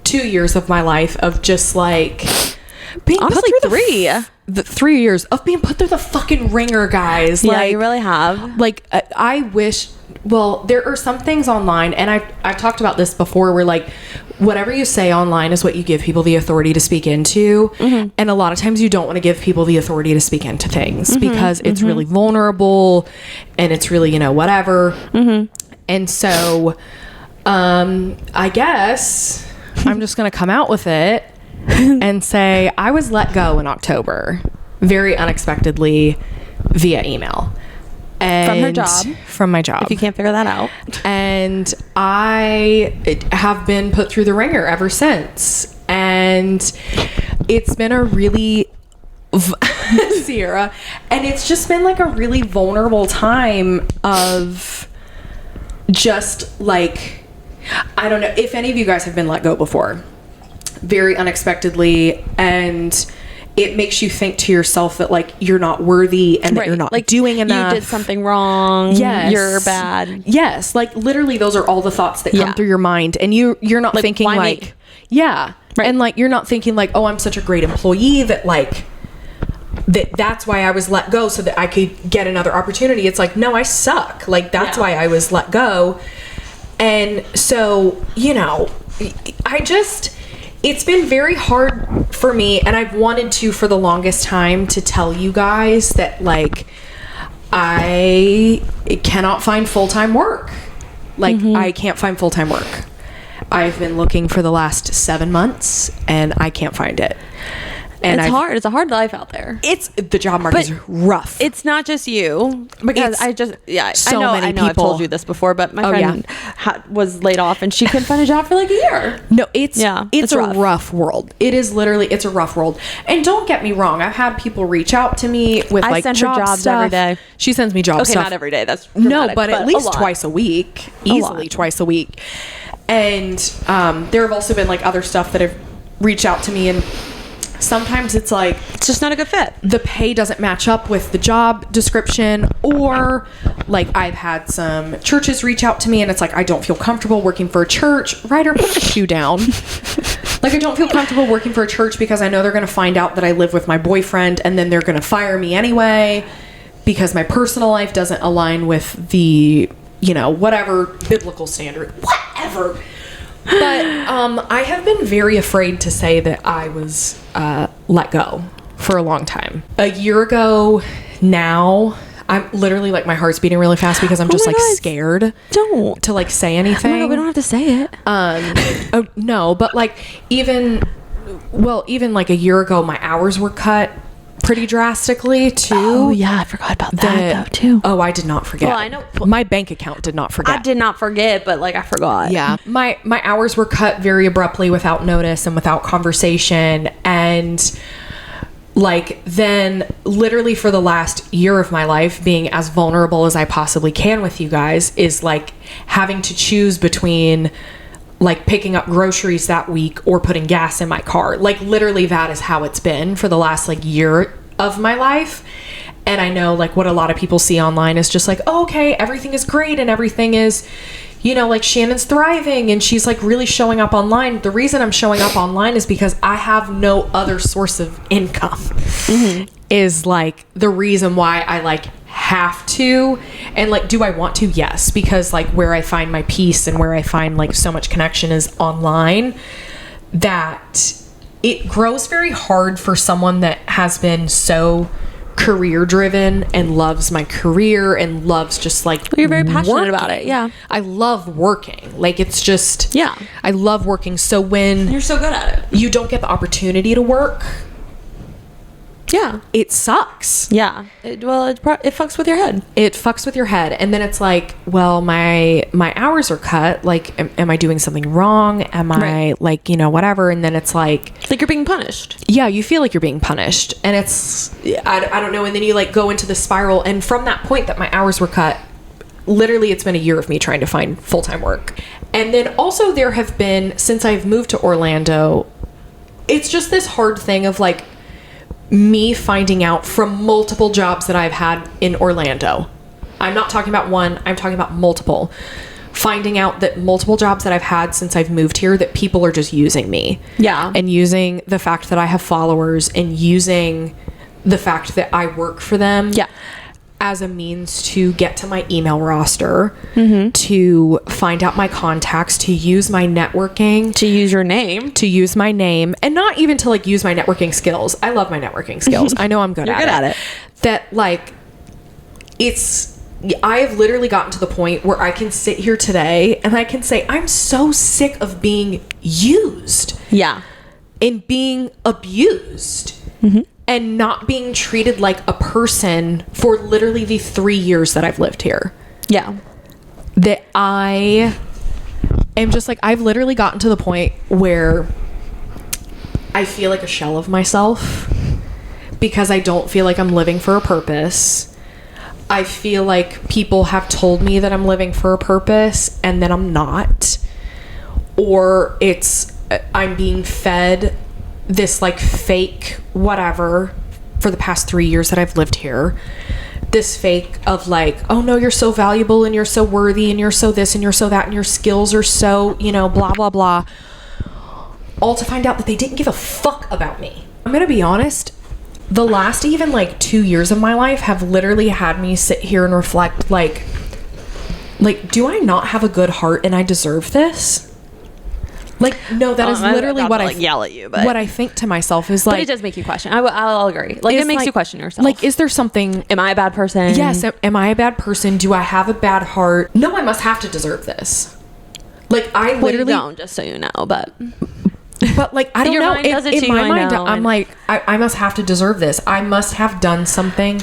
Speaker 1: 2 years of my life of just like being
Speaker 2: honestly
Speaker 1: put through the 3 years of being put through the fucking ringer, guys.
Speaker 2: Yeah, you really have.
Speaker 1: Like I wish. Well, there are some things online, and I've talked about this before, where like whatever you say online is what you give people the authority to speak into. Mm-hmm. And a lot of times you don't want to give people the authority to speak into things because it's really vulnerable and it's really, whatever. Mm-hmm. And so I guess I'm just going to come out with it and say I was let go in October very unexpectedly via email. And
Speaker 2: from her job.
Speaker 1: From my job.
Speaker 2: If you can't figure that out. And
Speaker 1: I have been put through the ringer ever since. And it's been a really... Sierra. And it's just been like a really vulnerable time of just like... I don't know if any of you guys have been let go before. Very unexpectedly. And it makes you think to yourself that like you're not worthy and that you're not like doing enough.
Speaker 2: You did something wrong.
Speaker 1: Yes.
Speaker 2: You're bad.
Speaker 1: Yes. Like literally those are all the thoughts that come through your mind, and you're not thinking like me? Yeah. Right. And like you're not thinking like, oh, I'm such a great employee that like that's why I was let go so that I could get another opportunity. It's like, no, I suck. Like that's why I was let go. And so, you know, it's been very hard for me, and I've wanted to for the longest time to tell you guys that like I cannot find full-time work. Like I can't find full-time work. I've been looking for the last 7 months and I can't find it. And
Speaker 2: it's hard. It's a hard life out there.
Speaker 1: The job market is rough.
Speaker 2: It's not just you, because I know I've told you this before, but my friend was laid off and she couldn't find a job for like a year.
Speaker 1: No, it's a rough world. It is literally, it's a rough world. And don't get me wrong, I've had people reach out to me with like jobs stuff. Every day. She sends me job stuff.
Speaker 2: Okay, not every day. That's dramatic,
Speaker 1: but at least twice a week. Easily twice a week. And there have also been like other stuff that have reached out to me, and sometimes it's like
Speaker 2: it's just not a good fit.
Speaker 1: The pay doesn't match up with the job description, or like I've had some churches reach out to me and it's like I don't feel comfortable working for a church. Ryder, put the shoe down. Like I don't feel comfortable working for a church because I know they're going to find out that I live with my boyfriend, and then they're going to fire me anyway because my personal life doesn't align with the, you know, whatever biblical standard, whatever. But I have been very afraid to say that I was let go for a long time. A year ago now, I'm literally like my heart's beating really fast because I'm just like scared to like say anything.
Speaker 2: Oh my God, we don't have to say it.
Speaker 1: Oh no, but like even like a year ago, my hours were cut pretty drastically too.
Speaker 2: Oh yeah, I forgot about that though too.
Speaker 1: Oh, I did not forget.
Speaker 2: Well, I know
Speaker 1: my bank account did not forget.
Speaker 2: I did not forget, but like I forgot.
Speaker 1: Yeah, my hours were cut very abruptly without notice and without conversation, and like then literally for the last year of my life, being as vulnerable as I possibly can with you guys is like having to choose between like picking up groceries that week or putting gas in my car. Like literally that is how it's been for the last like year of my life. And I know like what a lot of people see online is just like, oh, okay, everything is great and everything is, you know, like Shannon's thriving and she's like really showing up online. The reason I'm showing up online is because I have no other source of income. Is like the reason why I like have to. And like, do I want to? Yes, because like where I find my peace and where I find like so much connection is online, that it grows very hard for someone that has been so career driven and loves my career and loves just like
Speaker 2: you're very passionate about it. Yeah,
Speaker 1: I love working. Like it's just I love working. So when
Speaker 2: you're so good at it,
Speaker 1: you don't get the opportunity to work, it sucks.
Speaker 2: It fucks with your head.
Speaker 1: It fucks with your head. And then it's like, well, my hours are cut. Like, am I doing something wrong? Am I like, you know, whatever. And then it's like
Speaker 2: you're being punished.
Speaker 1: Yeah, you feel like you're being punished. And it's, I don't know. And then you like go into the spiral. And from that point that my hours were cut, literally it's been a year of me trying to find full-time work. And then also there have been, since I've moved to Orlando, it's just this hard thing of like, me finding out from multiple jobs that I've had in Orlando. I'm not talking about one, I'm talking about multiple. Finding out that multiple jobs that I've had since I've moved here, that people are just using me. Yeah. And using the fact that I have followers and using the fact that I work for them. Yeah. As a means to get to my email roster, to find out my contacts, to use my networking,
Speaker 2: to use your name,
Speaker 1: to use my name, and not even to like use my networking skills. I love my networking skills. I know I'm good at it. That like, I've literally gotten to the point where I can sit here today and I can say, I'm so sick of being used. Yeah. And being abused. And not being treated like a person for literally the 3 years that I've lived here. Yeah. That I am just like, I've literally gotten to the point where I feel like a shell of myself because I don't feel like I'm living for a purpose. I feel like people have told me that I'm living for a purpose and that I'm not. Or I'm being fed this like fake whatever for the past 3 years that I've lived here. This fake of like, oh no, you're so valuable and you're so worthy and you're so this and you're so that and your skills are so, you know, blah, blah, blah. All to find out that they didn't give a fuck about me. I'm going to be honest. The last even like 2 years of my life have literally had me sit here and reflect like, do I not have a good heart and I deserve this? Like, no, that is literally what I
Speaker 2: yell at you, but
Speaker 1: what I think to myself is like,
Speaker 2: but it does make you question. I'll agree. Like, it makes you question yourself.
Speaker 1: Like, is there something?
Speaker 2: Am I a bad person?
Speaker 1: Yes. Am I a bad person? Do I have a bad heart? No, I must have to deserve this. Like, I literally
Speaker 2: don't, just so you know, but
Speaker 1: like, I don't
Speaker 2: your
Speaker 1: know.
Speaker 2: Mind does it
Speaker 1: in
Speaker 2: to you,
Speaker 1: my
Speaker 2: I
Speaker 1: mind,
Speaker 2: know,
Speaker 1: I'm like, I must have to deserve this. I must have done something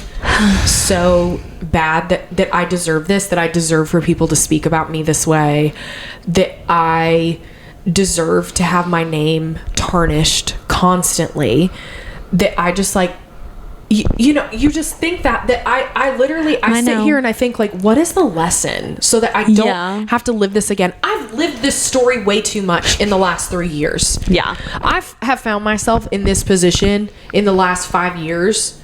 Speaker 1: so bad that I deserve this, that I deserve for people to speak about me this way, that I deserve to have my name tarnished constantly, that I just like, you know, you just think that I literally sit here and I think like, what is the lesson so that I don't have to live this again? I've lived this story way too much in the last 3 years.
Speaker 2: Yeah.
Speaker 1: I have found myself in this position in the last 5 years.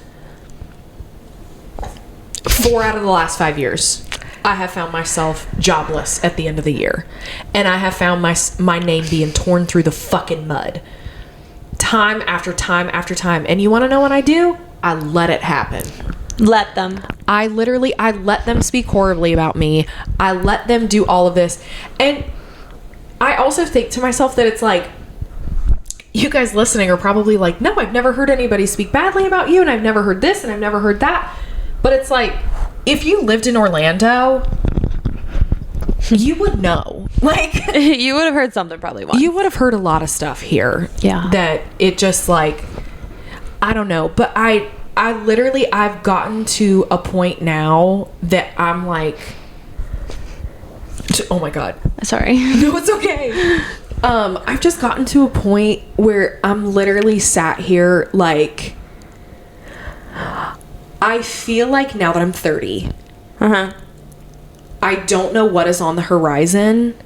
Speaker 1: 4 out of the last 5 years. I have found myself jobless at the end of the year. And I have found my name being torn through the fucking mud. Time after time after time. And you want to know what I do? I let it happen.
Speaker 2: Let them.
Speaker 1: I let them speak horribly about me. I let them do all of this. And I also think to myself that it's like, you guys listening are probably like, no, I've never heard anybody speak badly about you, and I've never heard this, and I've never heard that. But it's like, if you lived in Orlando, you would know. Like,
Speaker 2: you would have heard something probably once.
Speaker 1: You would have heard a lot of stuff here.
Speaker 2: Yeah.
Speaker 1: That it just like, I don't know. But I literally, I've gotten to a point now that I'm like, oh my God.
Speaker 2: Sorry.
Speaker 1: No, it's okay. I've just gotten to a point where I'm literally sat here like, I feel like now that I'm 30, I don't know what is on the horizon,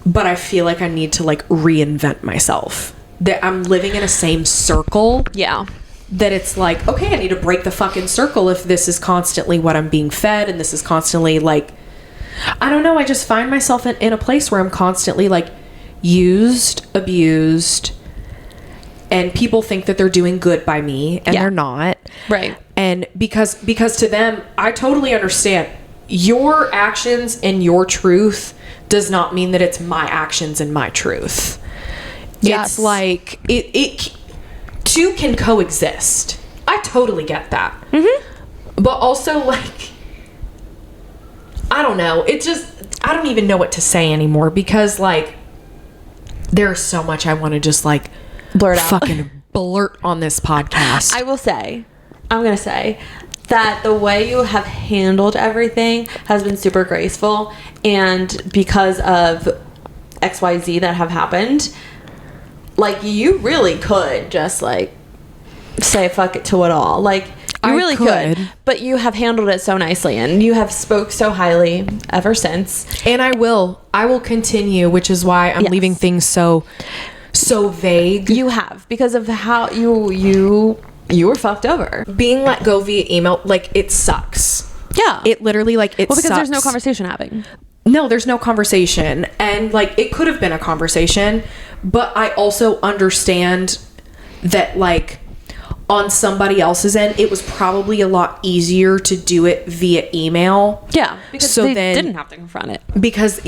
Speaker 1: but I feel like I need to like reinvent myself. That I'm living in a same circle.
Speaker 2: Yeah.
Speaker 1: That it's like, okay, I need to break the fucking circle if this is constantly what I'm being fed, and this is constantly like, I don't know, I just find myself in a place where I'm constantly like used, abused, and people think that they're doing good by me, and they're not.
Speaker 2: Right.
Speaker 1: And because to them, I totally understand. Your actions and your truth does not mean that it's my actions and my truth.
Speaker 2: Yes.
Speaker 1: It's like it two can coexist. I totally get that. Mm-hmm. But also, like, I don't know. It just, I don't even know what to say anymore, because like, there's so much I want to just like
Speaker 2: blurt out,
Speaker 1: fucking blurt on this podcast.
Speaker 2: I'm gonna say that the way you have handled everything has been super graceful, and because of XYZ that have happened, like, you really could just like say fuck it to it all. Like, you really could, but you have handled it so nicely, and you have spoke so highly ever since. And I will continue, which is why I'm leaving things so vague. You have, because of how you were fucked over. Being let go via email, like, it sucks. Yeah. It literally, like, it sucks. Well, because there's no conversation happening. No, there's no conversation. And, like, it could have been a conversation, but I also understand that, like, on somebody else's end, it was probably a lot easier to do it via email. Yeah, because they didn't have to confront it. Because,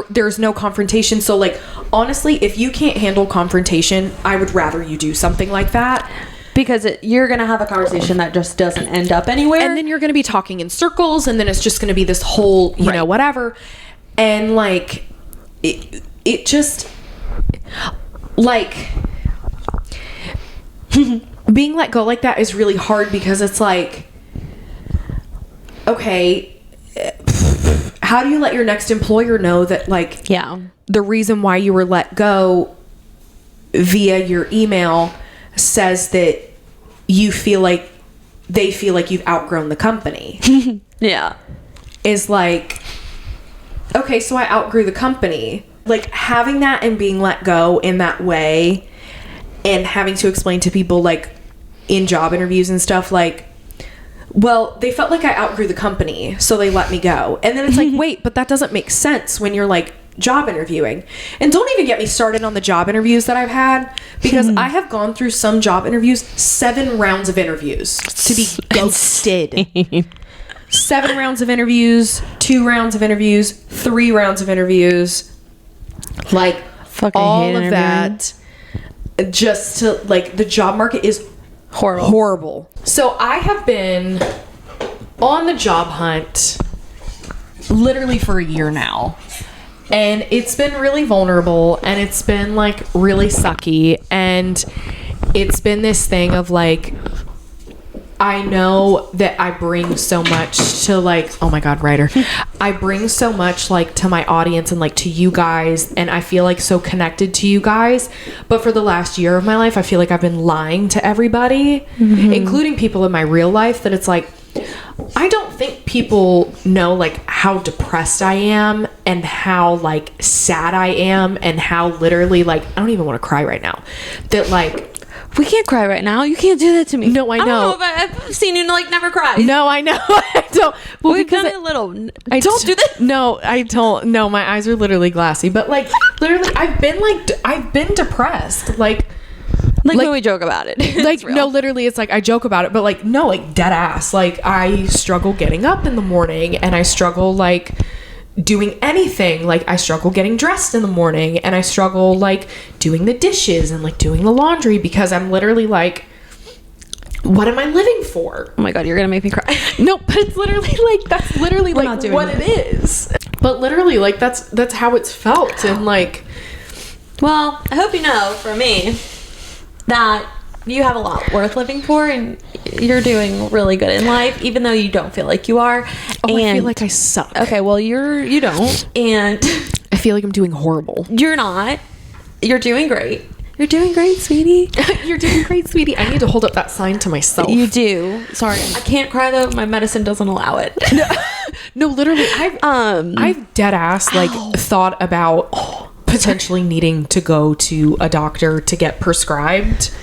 Speaker 2: there's no confrontation. So, like, honestly, if you can't handle confrontation, I would rather you do something like that. Because you're going to have a conversation that just doesn't end up anywhere. And then you're going to be talking in circles, and then it's just going to be this whole, you know, whatever. And, like, it just, like, being let go like that is really hard, because it's like, okay, how do you let your next employer know that, like, the reason why you were let go via your email says that you feel like they feel like you've outgrown the company? Is like, okay, so I outgrew the company. Like, having that and being let go in that way,
Speaker 1: and having to explain to people like in job interviews and stuff like, well, they felt like I outgrew the company, so they let me go. And then it's like, wait, but that doesn't make sense when you're like job interviewing. And don't even get me started on the job interviews that I've had, because I have gone through some job interviews, 7 rounds of interviews to be ghosted. 7 rounds of interviews, 2 rounds of interviews, 3 rounds of interviews, like
Speaker 2: fucking
Speaker 1: all of that, just to like, the job market is horrible. So I have been on the job hunt literally for a year now, and it's been really vulnerable, and it's been like really sucky, and it's been this thing of like, I know that I bring so much to like, oh my God, Ryder. I bring so much like to my audience and like to you guys, and I feel like so connected to you guys. But for the last year of my life, I feel like I've been lying to everybody, including people in my real life, that it's like, I don't think people know like how depressed I am and how like sad I am and how literally like, I don't even want to cry right now. That like,
Speaker 2: we can't cry right now. You can't do that to me.
Speaker 1: No, I know.
Speaker 2: I don't know if I've seen you like never cry.
Speaker 1: No, I know. I don't. Well,
Speaker 2: we've done it a little.
Speaker 1: I
Speaker 2: don't do that.
Speaker 1: No, I don't. No, my eyes are literally glassy. But like, literally, I've been depressed. Like
Speaker 2: when we joke about it.
Speaker 1: Like, no, literally, it's like I joke about it, but like, no, like dead ass. Like, I struggle getting up in the morning, and I struggle like doing anything. Like, I struggle getting dressed in the morning, and I struggle like doing the dishes and like doing the laundry, because I'm literally like, what am I living for?
Speaker 2: Oh my God, you're gonna make me cry.
Speaker 1: No, but it's literally like, that's literally like what it is. But literally, like, that's how it's felt. And like,
Speaker 2: well, I hope you know, for me, that you have a lot worth living for, and you're doing really good in life, even though you don't feel like you are.
Speaker 1: Oh, I feel like I suck.
Speaker 2: Okay, well, you don't, and
Speaker 1: I feel like I'm doing horrible.
Speaker 2: You're not. You're doing great. You're doing great, sweetie.
Speaker 1: You're doing great, sweetie. I need to hold up that sign to myself.
Speaker 2: You do. Sorry, I can't cry though. My medicine doesn't allow it.
Speaker 1: No, literally, I've dead ass like thought about potentially needing to go to a doctor to get prescribed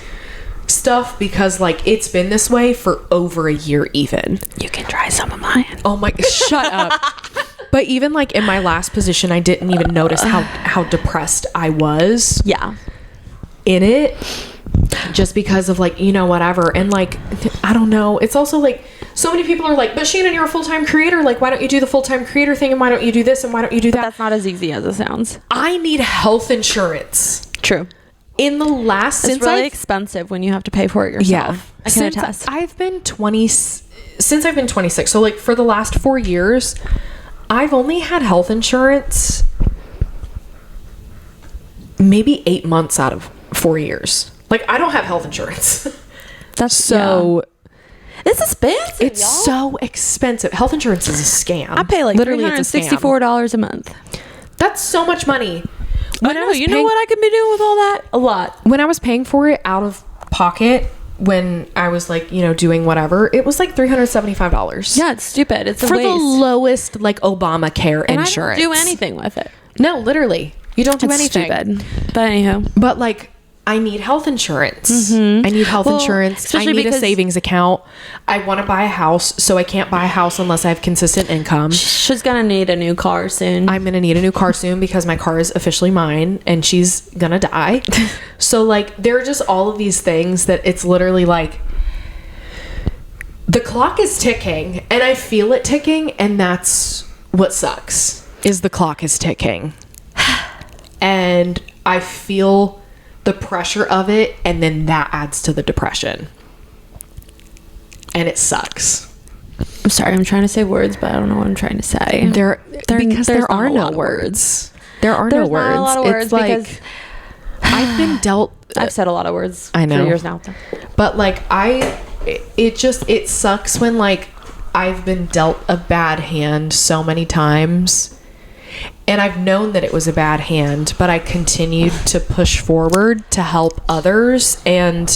Speaker 1: stuff, because like it's been this way for over a year. Even
Speaker 2: you can try some of mine.
Speaker 1: Oh my, shut up. But even like in my last position, I didn't even notice how depressed I was.
Speaker 2: Yeah.
Speaker 1: In it, just because of like, you know, whatever. And like, I don't know, it's also like, so many people are like, but Shannon, you're a full-time creator, like why don't you do the full-time creator thing, and why don't you do this, and why don't you do that?
Speaker 2: But that's not as easy as it sounds.
Speaker 1: I need health insurance.
Speaker 2: True.
Speaker 1: In the last,
Speaker 2: it's really expensive when you have to pay for it yourself.
Speaker 1: Yeah.
Speaker 2: I can attest.
Speaker 1: Since I've been 26, so like for the last 4 years, I've only had health insurance maybe 8 months out of 4 years. Like, I don't have health insurance.
Speaker 2: That's so... Yeah. It's expensive,
Speaker 1: It's so expensive. Health insurance is a scam.
Speaker 2: I pay like literally $364 a month.
Speaker 1: That's so much money.
Speaker 2: Know what I could be doing with all that? A lot.
Speaker 1: When I was paying for it out of pocket, when I was like, you know, doing whatever, it was like $375.
Speaker 2: Yeah, it's stupid. It's a
Speaker 1: for
Speaker 2: waste.
Speaker 1: The lowest like Obamacare
Speaker 2: and
Speaker 1: insurance.
Speaker 2: I don't do anything with it.
Speaker 1: No, literally. You don't do anything.
Speaker 2: Stupid. But anyhow.
Speaker 1: But like, I need health insurance. I need health insurance. I need a savings account. I want to buy a house, so I can't buy a house unless I have consistent income.
Speaker 2: She's gonna need a new car soon.
Speaker 1: I'm gonna need a new car soon because my car is officially mine and she's gonna die. So like, there are just all of these things that it's literally like, the clock is ticking, and I feel it ticking, and that's what sucks, is the clock is ticking. And I feel the pressure of it, and then that adds to the depression, and it sucks.
Speaker 2: I'm sorry, I'm trying to say words, but I don't know what I'm trying to say.
Speaker 1: Because there are no words. There are no words.
Speaker 2: Not a lot of words,
Speaker 1: it's like, I've been dealt.
Speaker 2: I've said a lot of words.
Speaker 1: I know.
Speaker 2: For years now.
Speaker 1: But like, it sucks when like I've been dealt a bad hand so many times. And I've known that it was a bad hand, but I continued to push forward to help others and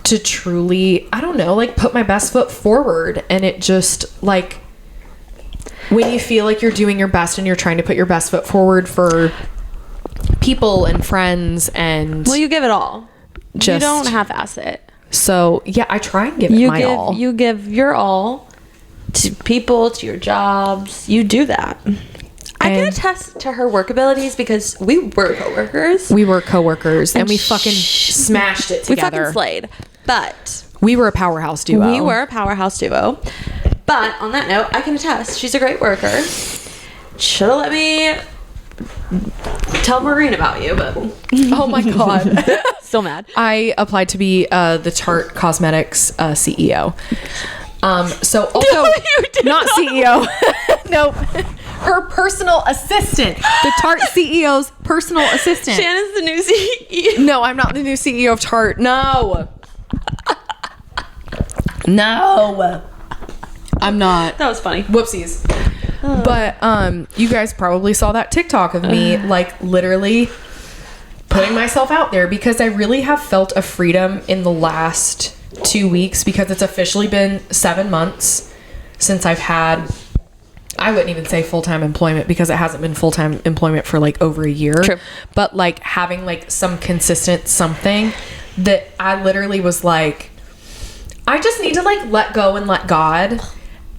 Speaker 1: to truly, I don't know, like put my best foot forward. And it just like, when you feel like you're doing your best and you're trying to put your best foot forward for people and friends, and
Speaker 2: well, you give it all. You don't half-ass it.
Speaker 1: So yeah, I try and give it all.
Speaker 2: You give your all to people, to your jobs. You do that. I can attest to her work abilities because we were coworkers.
Speaker 1: And we fucking smashed it together.
Speaker 2: We fucking slayed. But
Speaker 1: we were a powerhouse duo.
Speaker 2: But on that note, I can attest she's a great worker. Should have let me tell Maureen about you, but
Speaker 1: oh my god,
Speaker 2: so mad.
Speaker 1: I applied to be the Tarte Cosmetics CEO. So also not CEO. Nope. Her personal assistant. The Tarte CEO's personal assistant.
Speaker 2: Shannon's the new CEO.
Speaker 1: No, I'm not the new CEO of Tarte. No. No. I'm not.
Speaker 2: That was funny.
Speaker 1: Whoopsies. But you guys probably saw that TikTok of me like literally putting myself out there, because I really have felt a freedom in the last 2 weeks, because it's officially been 7 months since I've had, I wouldn't even say full-time employment, because it hasn't been full-time employment for like over a year.
Speaker 2: True.
Speaker 1: But like having like some consistent something that I literally was like, I just need to like let go and let God.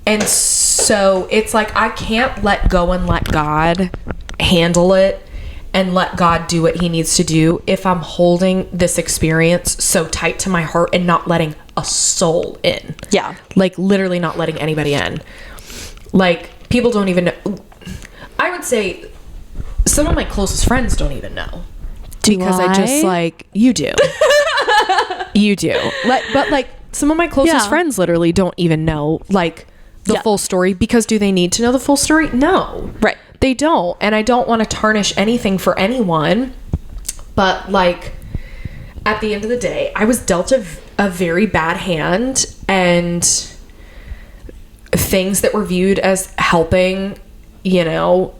Speaker 1: And so it's like, I can't let go and let God handle it and let God do what he needs to do if I'm holding this experience so tight to my heart and not letting a soul in.
Speaker 2: Yeah.
Speaker 1: Like literally not letting anybody in. Like people don't even know. I would say some of my closest friends don't even know. Because I just like, you do. You do. But like some of my closest friends literally don't even know like the full story, because do they need to know the full story? No.
Speaker 2: Right.
Speaker 1: They don't. And I don't want to tarnish anything for anyone. But like at the end of the day, I was dealt a very bad hand, and things that were viewed as helping, you know,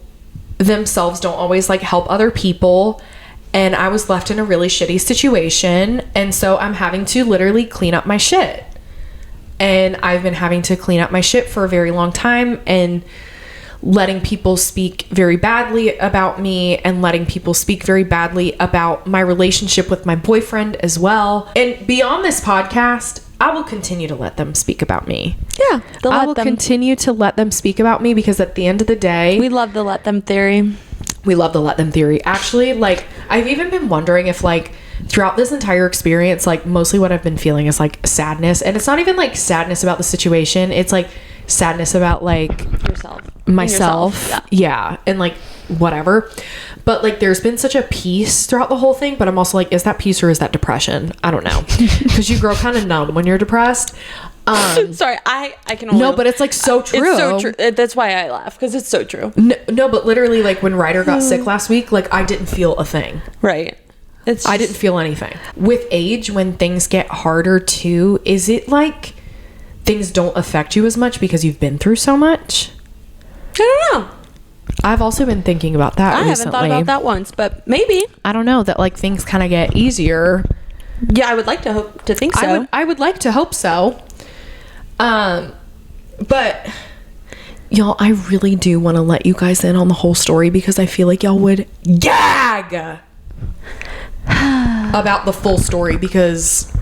Speaker 1: themselves don't always like help other people. And I was left in a really shitty situation. And so I'm having to literally clean up my shit. And I've been having to clean up my shit for a very long time, and letting people speak very badly about me, and letting people speak very badly about my relationship with my boyfriend as well. And beyond this podcast, I will continue to let them speak about me.
Speaker 2: Yeah.
Speaker 1: I will continue to let them speak about me, because at the end of the day,
Speaker 2: we love the let them theory.
Speaker 1: We love the let them theory. Actually, like, I've even been wondering if, like, throughout this entire experience, like, mostly what I've been feeling is, like, sadness. And it's not even, like, sadness about the situation. It's, like, sadness about, like... myself. Yeah. And, like, whatever. But, like, there's been such a peace throughout the whole thing. But I'm also like, is that peace or is that depression? I don't know. Because you grow kind of numb when you're depressed.
Speaker 2: Sorry, I can only...
Speaker 1: No, but it's like so true.
Speaker 2: It's so true. That's why I laugh, because it's so true.
Speaker 1: No, but literally, like when Ryder got sick last week, like I didn't feel a thing.
Speaker 2: Right.
Speaker 1: I didn't feel anything. With age, when things get harder too, is it like things don't affect you as much because you've been through so much?
Speaker 2: I don't know.
Speaker 1: I've also been thinking about that recently.
Speaker 2: I haven't thought about that once, but maybe.
Speaker 1: I don't know, that like things kind of get easier.
Speaker 2: Yeah, I would like to think so.
Speaker 1: I would like to hope so. But y'all, I really do want to let you guys in on the whole story, because I feel like y'all would gag about the full story, because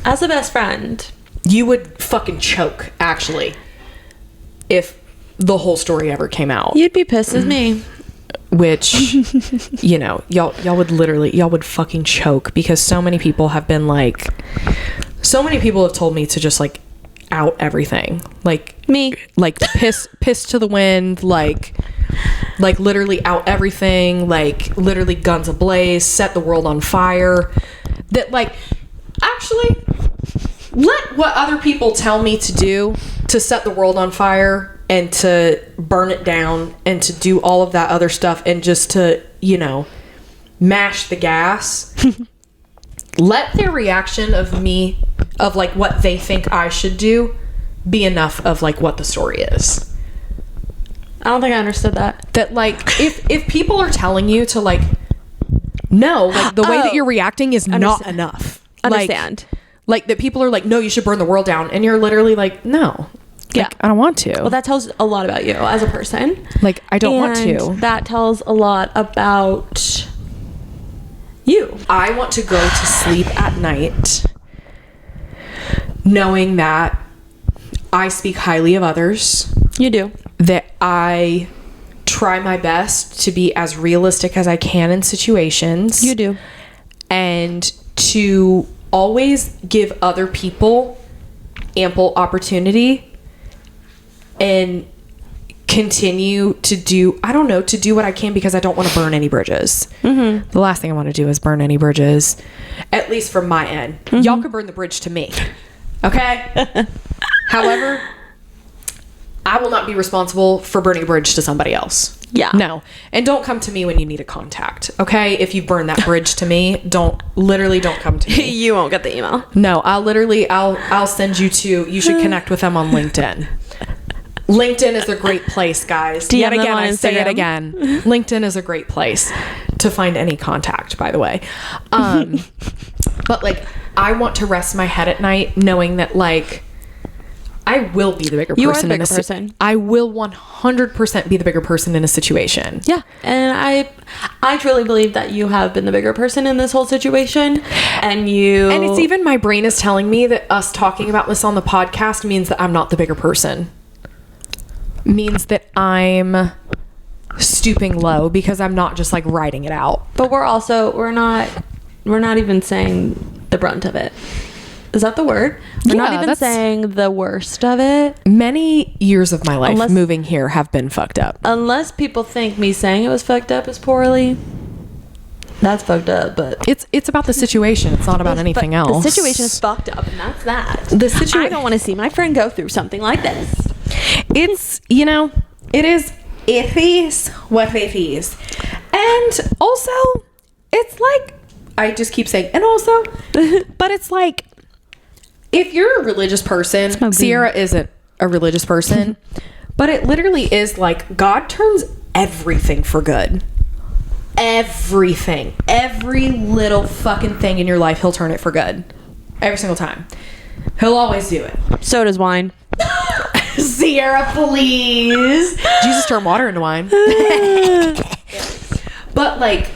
Speaker 2: as a best friend,
Speaker 1: you would fucking choke, actually, if the whole story ever came out.
Speaker 2: You'd be pissed as me.
Speaker 1: Which, you know, y'all would fucking choke, because so many people have been like, so many people have told me to just like out everything, like
Speaker 2: me,
Speaker 1: like piss to the wind, like literally out everything, like literally guns ablaze, set the world on fire. That like, actually, let what other people tell me to do to set the world on fire and to burn it down and to do all of that other stuff and just to, you know, mash the gas. Let their reaction of me, of like what they think I should do, be enough of like what the story is.
Speaker 2: I don't think I understood that.
Speaker 1: That like, if people are telling you to like, no, like the way that you're reacting is not enough.
Speaker 2: Understand.
Speaker 1: Like that people are like, no, you should burn the world down. And you're literally like, no. Like, I don't want to.
Speaker 2: Well, that tells a lot about you as a person.
Speaker 1: Like, I don't want to.
Speaker 2: That tells a lot about you.
Speaker 1: I want to go to sleep at night knowing that I speak highly of others.
Speaker 2: You do.
Speaker 1: That I try my best to be as realistic as I can in situations.
Speaker 2: You do.
Speaker 1: And to always give other people ample opportunity and continue to do, I don't know, to do what I can, because I don't want to burn any bridges. Mm-hmm. The last thing I want to do is burn any bridges, at least from my end. Mm-hmm. Y'all can burn the bridge to me. Okay? However, I will not be responsible for burning a bridge to somebody else.
Speaker 2: Yeah.
Speaker 1: No. And don't come to me when you need a contact. Okay? If you burn that bridge to me, don't come to me.
Speaker 2: You won't get the email.
Speaker 1: No, I'll send you to, you should connect with them on LinkedIn. LinkedIn is a great place, guys.
Speaker 2: DM
Speaker 1: Yet again, I
Speaker 2: Instagram.
Speaker 1: say it again. LinkedIn is a great place to find any contact, by the way. But like, I want to rest my head at night knowing that, like, I will be the bigger person.
Speaker 2: You are the bigger person.
Speaker 1: I will 100% be the bigger person in a situation.
Speaker 2: Yeah. And I truly believe that you have been the bigger person in this whole situation. And it's even, my brain is telling me that us talking about this on the podcast means that I'm not the bigger person. Means that I'm stooping low because I'm not just like writing it out. But we're not even saying the brunt of it. Is that the word? We're not even saying the worst of it.
Speaker 1: Many years of my life moving here have been fucked up.
Speaker 2: Unless people think me saying it was fucked up is poorly. That's fucked up, but
Speaker 1: it's about the situation. It's not about anything else.
Speaker 2: The situation is fucked up, and that's that. I don't want to see my friend go through something like this.
Speaker 1: It's, it is what it is. And also, it's like, I just keep saying, and also, but it's like, if you're a religious person, Sierra isn't a religious person, but it literally is like, God turns everything for good. Everything. Every little fucking thing in your life, he'll turn it for good. Every single time. He'll always do it.
Speaker 2: So does wine.
Speaker 1: Sierra, please. Jesus turned water into wine. But like,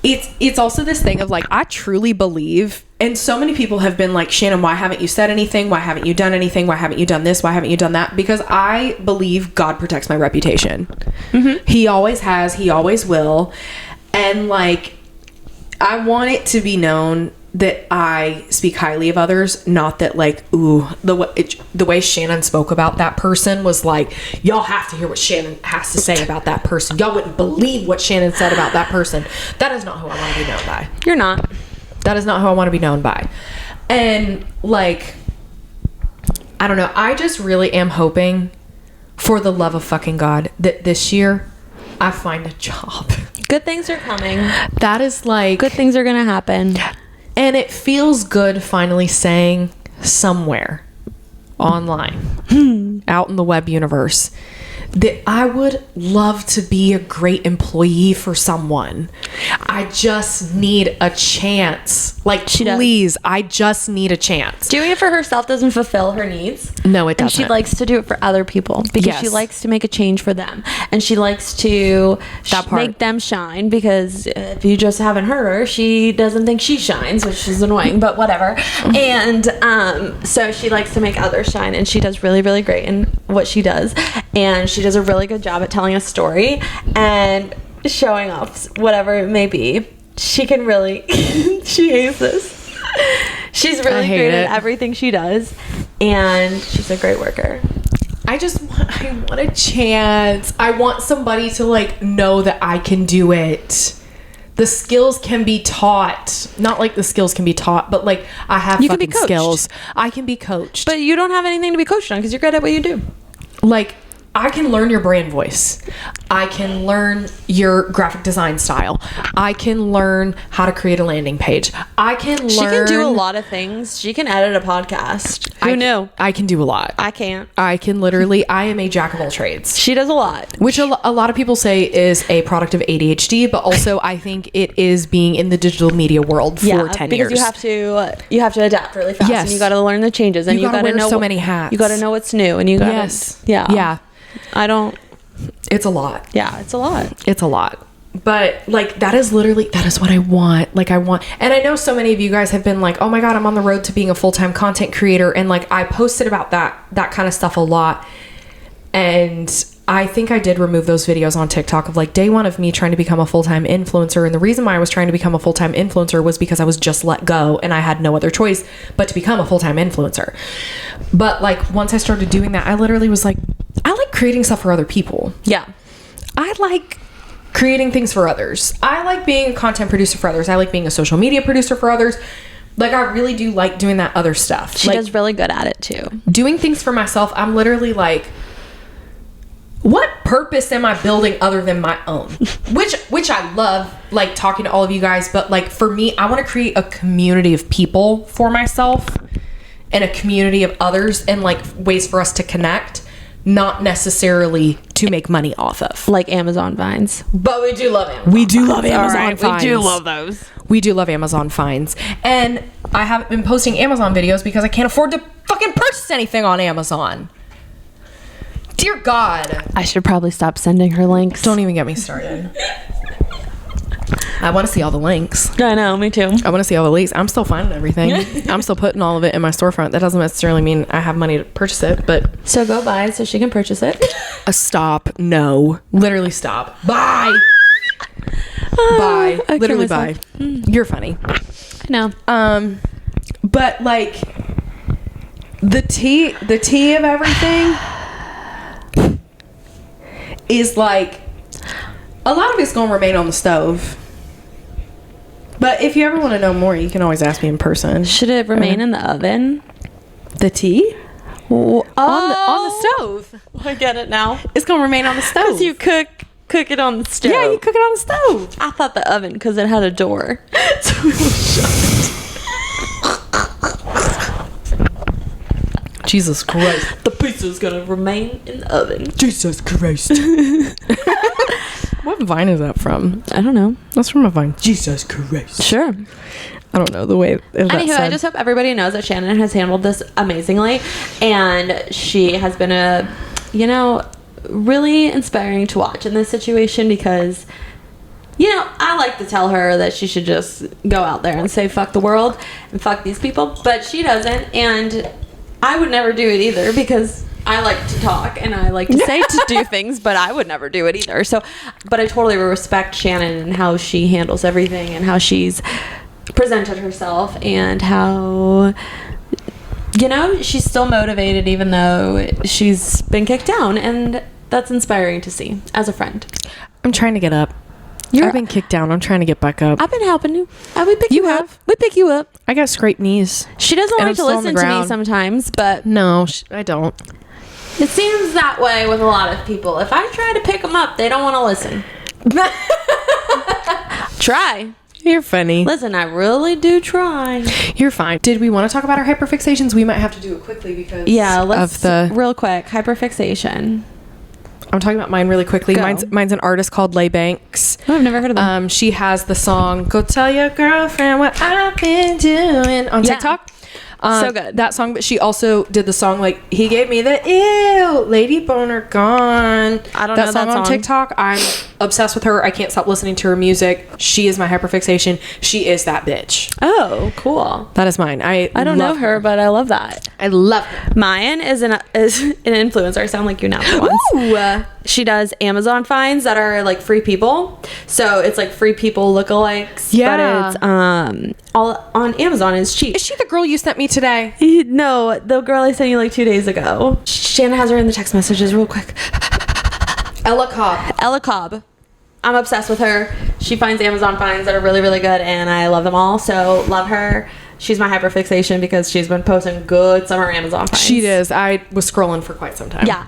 Speaker 1: it's also this thing of like, I truly believe, and so many people have been like, Shannon, why haven't you said anything? Why haven't you done anything? Why haven't you done this? Why haven't you done that? Because I believe God protects my reputation. Mm-hmm. He always has. He always will. And like, I want it to be known that I speak highly of others, not that like, ooh, the way Shannon spoke about that person was like, y'all have to hear what Shannon has to say about that person. Y'all wouldn't believe what Shannon said about that person. That is not who I want to be known by.
Speaker 2: You're not.
Speaker 1: That is not who I want to be known by. And like, I don't know. I just really am hoping, for the love of fucking God, that this year I find a job.
Speaker 2: Good things are coming.
Speaker 1: That is like,
Speaker 2: good things are going to happen.
Speaker 1: And it feels good finally saying somewhere online, out in the web universe, that I would love to be a great employee for someone. I just need a chance. Like, please, I just need a chance.
Speaker 2: Doing it for herself doesn't fulfill her needs.
Speaker 1: No, it doesn't.
Speaker 2: And she likes to do it for other people because she likes to make a change for them. And she likes to make them shine, because if you just haven't heard her, she doesn't think she shines, which is annoying, but whatever. And so she likes to make others shine, and she does really, really great in what she does. And she does a really good job at telling a story and showing off whatever it may be. She can really she hates this. She's really great at everything she does, and she's a great worker.
Speaker 1: I want a chance. I want somebody to like know that I can do it. The skills can be taught. Not like the skills can be taught, but like, I have fucking skills. I can be coached.
Speaker 2: But you don't have anything to be coached on because you're good at what you do.
Speaker 1: Like, I can learn your brand voice. I can learn your graphic design style. I can learn how to create a landing page. I can learn.
Speaker 2: She can do a lot of things. She can edit a podcast. Who knew?
Speaker 1: I can do a lot.
Speaker 2: I can't.
Speaker 1: I can literally, I am a jack of all trades.
Speaker 2: She does a lot.
Speaker 1: Which a lot of people say is a product of ADHD, but also I think it is being in the digital media world for 10 years.
Speaker 2: Because you have to adapt really fast.
Speaker 1: Yes.
Speaker 2: And you got to learn the changes. And you got to
Speaker 1: wear
Speaker 2: know
Speaker 1: so many hats.
Speaker 2: You got to know what's new. And you got to.
Speaker 1: Yes.
Speaker 2: Yeah.
Speaker 1: Yeah. It's a lot.
Speaker 2: Yeah, it's a lot.
Speaker 1: It's a lot. But like that is what I want. Like and I know so many of you guys have been like, oh my God, I'm on the road to being a full-time content creator. And like I posted about that kind of stuff a lot. And I think I did remove those videos on TikTok of like day one of me trying to become a full-time influencer. And the reason why I was trying to become a full-time influencer was because I was just let go and I had no other choice but to become a full-time influencer. But like once I started doing that, I literally was like, I like creating stuff for other people.
Speaker 2: Yeah.
Speaker 1: I like creating things for others. I like being a content producer for others. I like being a social media producer for others. Like I really do like doing that other stuff.
Speaker 2: She does really good at it too.
Speaker 1: Doing things for myself, I'm literally like, what purpose am I building other than my own? Which I love, like talking to all of you guys, but like for me, I want to create a community of people for myself and a community of others and like ways for us to connect, not necessarily to make money off of.
Speaker 2: Like Amazon Vines.
Speaker 1: But we do love Amazon. We do love Amazon Vines.
Speaker 2: We do love those.
Speaker 1: We do love Amazon Finds. And I haven't been posting Amazon videos because I can't afford to fucking purchase anything on Amazon. Dear God.
Speaker 2: I should probably stop sending her links.
Speaker 1: Don't even get me started. I want to see all the links.
Speaker 2: I know, me too.
Speaker 1: I want to see all the links. I'm still finding everything. I'm still putting all of it in my storefront. That doesn't necessarily mean I have money to purchase it, but...
Speaker 2: So go buy so she can purchase it.
Speaker 1: Stop. No. Literally stop. Bye. Bye. Literally bye. You're funny.
Speaker 2: I know.
Speaker 1: But like the tea of everything is like a lot of it's gonna remain on the stove. But if you ever want to know more, you can always ask me in person.
Speaker 2: Should it remain in the oven?
Speaker 1: The tea?
Speaker 2: On
Speaker 1: the stove.
Speaker 2: I get it now.
Speaker 1: It's gonna remain on the stove.
Speaker 2: Because you cook it on the stove.
Speaker 1: Yeah, you cook it on the stove.
Speaker 2: I thought the oven because it had a door. So it was shut.
Speaker 1: Jesus Christ.
Speaker 2: The pizza's gonna remain in the oven.
Speaker 1: Jesus Christ. What Vine is that from?
Speaker 2: I don't know.
Speaker 1: That's from a Vine. Jesus Christ.
Speaker 2: Sure.
Speaker 1: I don't know the way.
Speaker 2: Anywho, I just hope everybody knows that Shannon has handled this amazingly, and she has been really inspiring to watch in this situation because, I like to tell her that she should just go out there and say fuck the world and fuck these people, but she doesn't, and I would never do it either because I like to talk and I like to say to do things, but I would never do it either. So, but I totally respect Shannon and how she handles everything and how she's presented herself and how, she's still motivated even though she's been kicked down, and that's inspiring to see as a friend.
Speaker 1: I'm trying to get up. I've been kicked down. I'm trying to get back up.
Speaker 2: I've been helping you. We pick you up. We pick you up.
Speaker 1: I got scraped knees.
Speaker 2: She doesn't like to listen to me sometimes, but
Speaker 1: no, I don't.
Speaker 2: It seems that way with a lot of people. If I try to pick them up, they don't want to listen. Try.
Speaker 1: You're funny.
Speaker 2: Listen, I really do try.
Speaker 1: You're fine. Did we want to talk about our hyperfixations? We might have to do it quickly because
Speaker 2: let's real quick. Hyperfixation.
Speaker 1: I'm talking about mine really quickly. Mine's an artist called Lay Banks.
Speaker 2: Oh, I've never heard of them.
Speaker 1: She has the song "Go Tell Your Girlfriend What I've Been Doing" on TikTok.
Speaker 2: So good.
Speaker 1: That song, but she also did the song like "He Gave Me the Ew, Lady Boner Gone."
Speaker 2: I don't know that song
Speaker 1: on TikTok. I'm obsessed with her. I can't stop listening to her music. She is my hyperfixation. She is that bitch.
Speaker 2: Oh, cool.
Speaker 1: That is mine. I
Speaker 2: don't know her, but I love that.
Speaker 1: I love her.
Speaker 2: Mine is an influencer. I sound like you now for once.
Speaker 1: Ooh.
Speaker 2: She does Amazon finds that are like free people. So it's like free people lookalikes.
Speaker 1: Yeah.
Speaker 2: But it's all on Amazon. It's cheap.
Speaker 1: Is she the girl you sent me today?
Speaker 2: No, the girl I sent you like 2 days ago. Shannon has her in the text messages real quick.
Speaker 1: Ella Cobb.
Speaker 2: I'm obsessed with her. She finds Amazon finds that are really, really good, and I love them all. So love her. She's my hyperfixation because she's been posting good summer Amazon finds.
Speaker 1: She is. I was scrolling for quite some time.
Speaker 2: Yeah.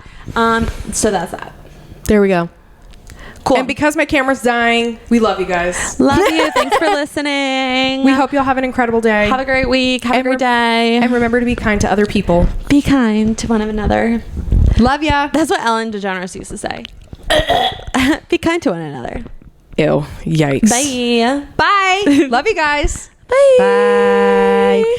Speaker 2: So that's that.
Speaker 1: There we go.
Speaker 2: Cool.
Speaker 1: And because my camera's dying, we love you guys.
Speaker 2: Love you. Thanks for listening.
Speaker 1: We hope y'all have an incredible day.
Speaker 2: Have a great week. Have a great day.
Speaker 1: And remember to be kind to other people.
Speaker 2: Be kind to one another.
Speaker 1: Love ya.
Speaker 2: That's what Ellen DeGeneres used to say. Be kind to one another.
Speaker 1: Ew. Yikes.
Speaker 2: Bye.
Speaker 1: Bye. Love you guys.
Speaker 2: Bye.
Speaker 1: Bye.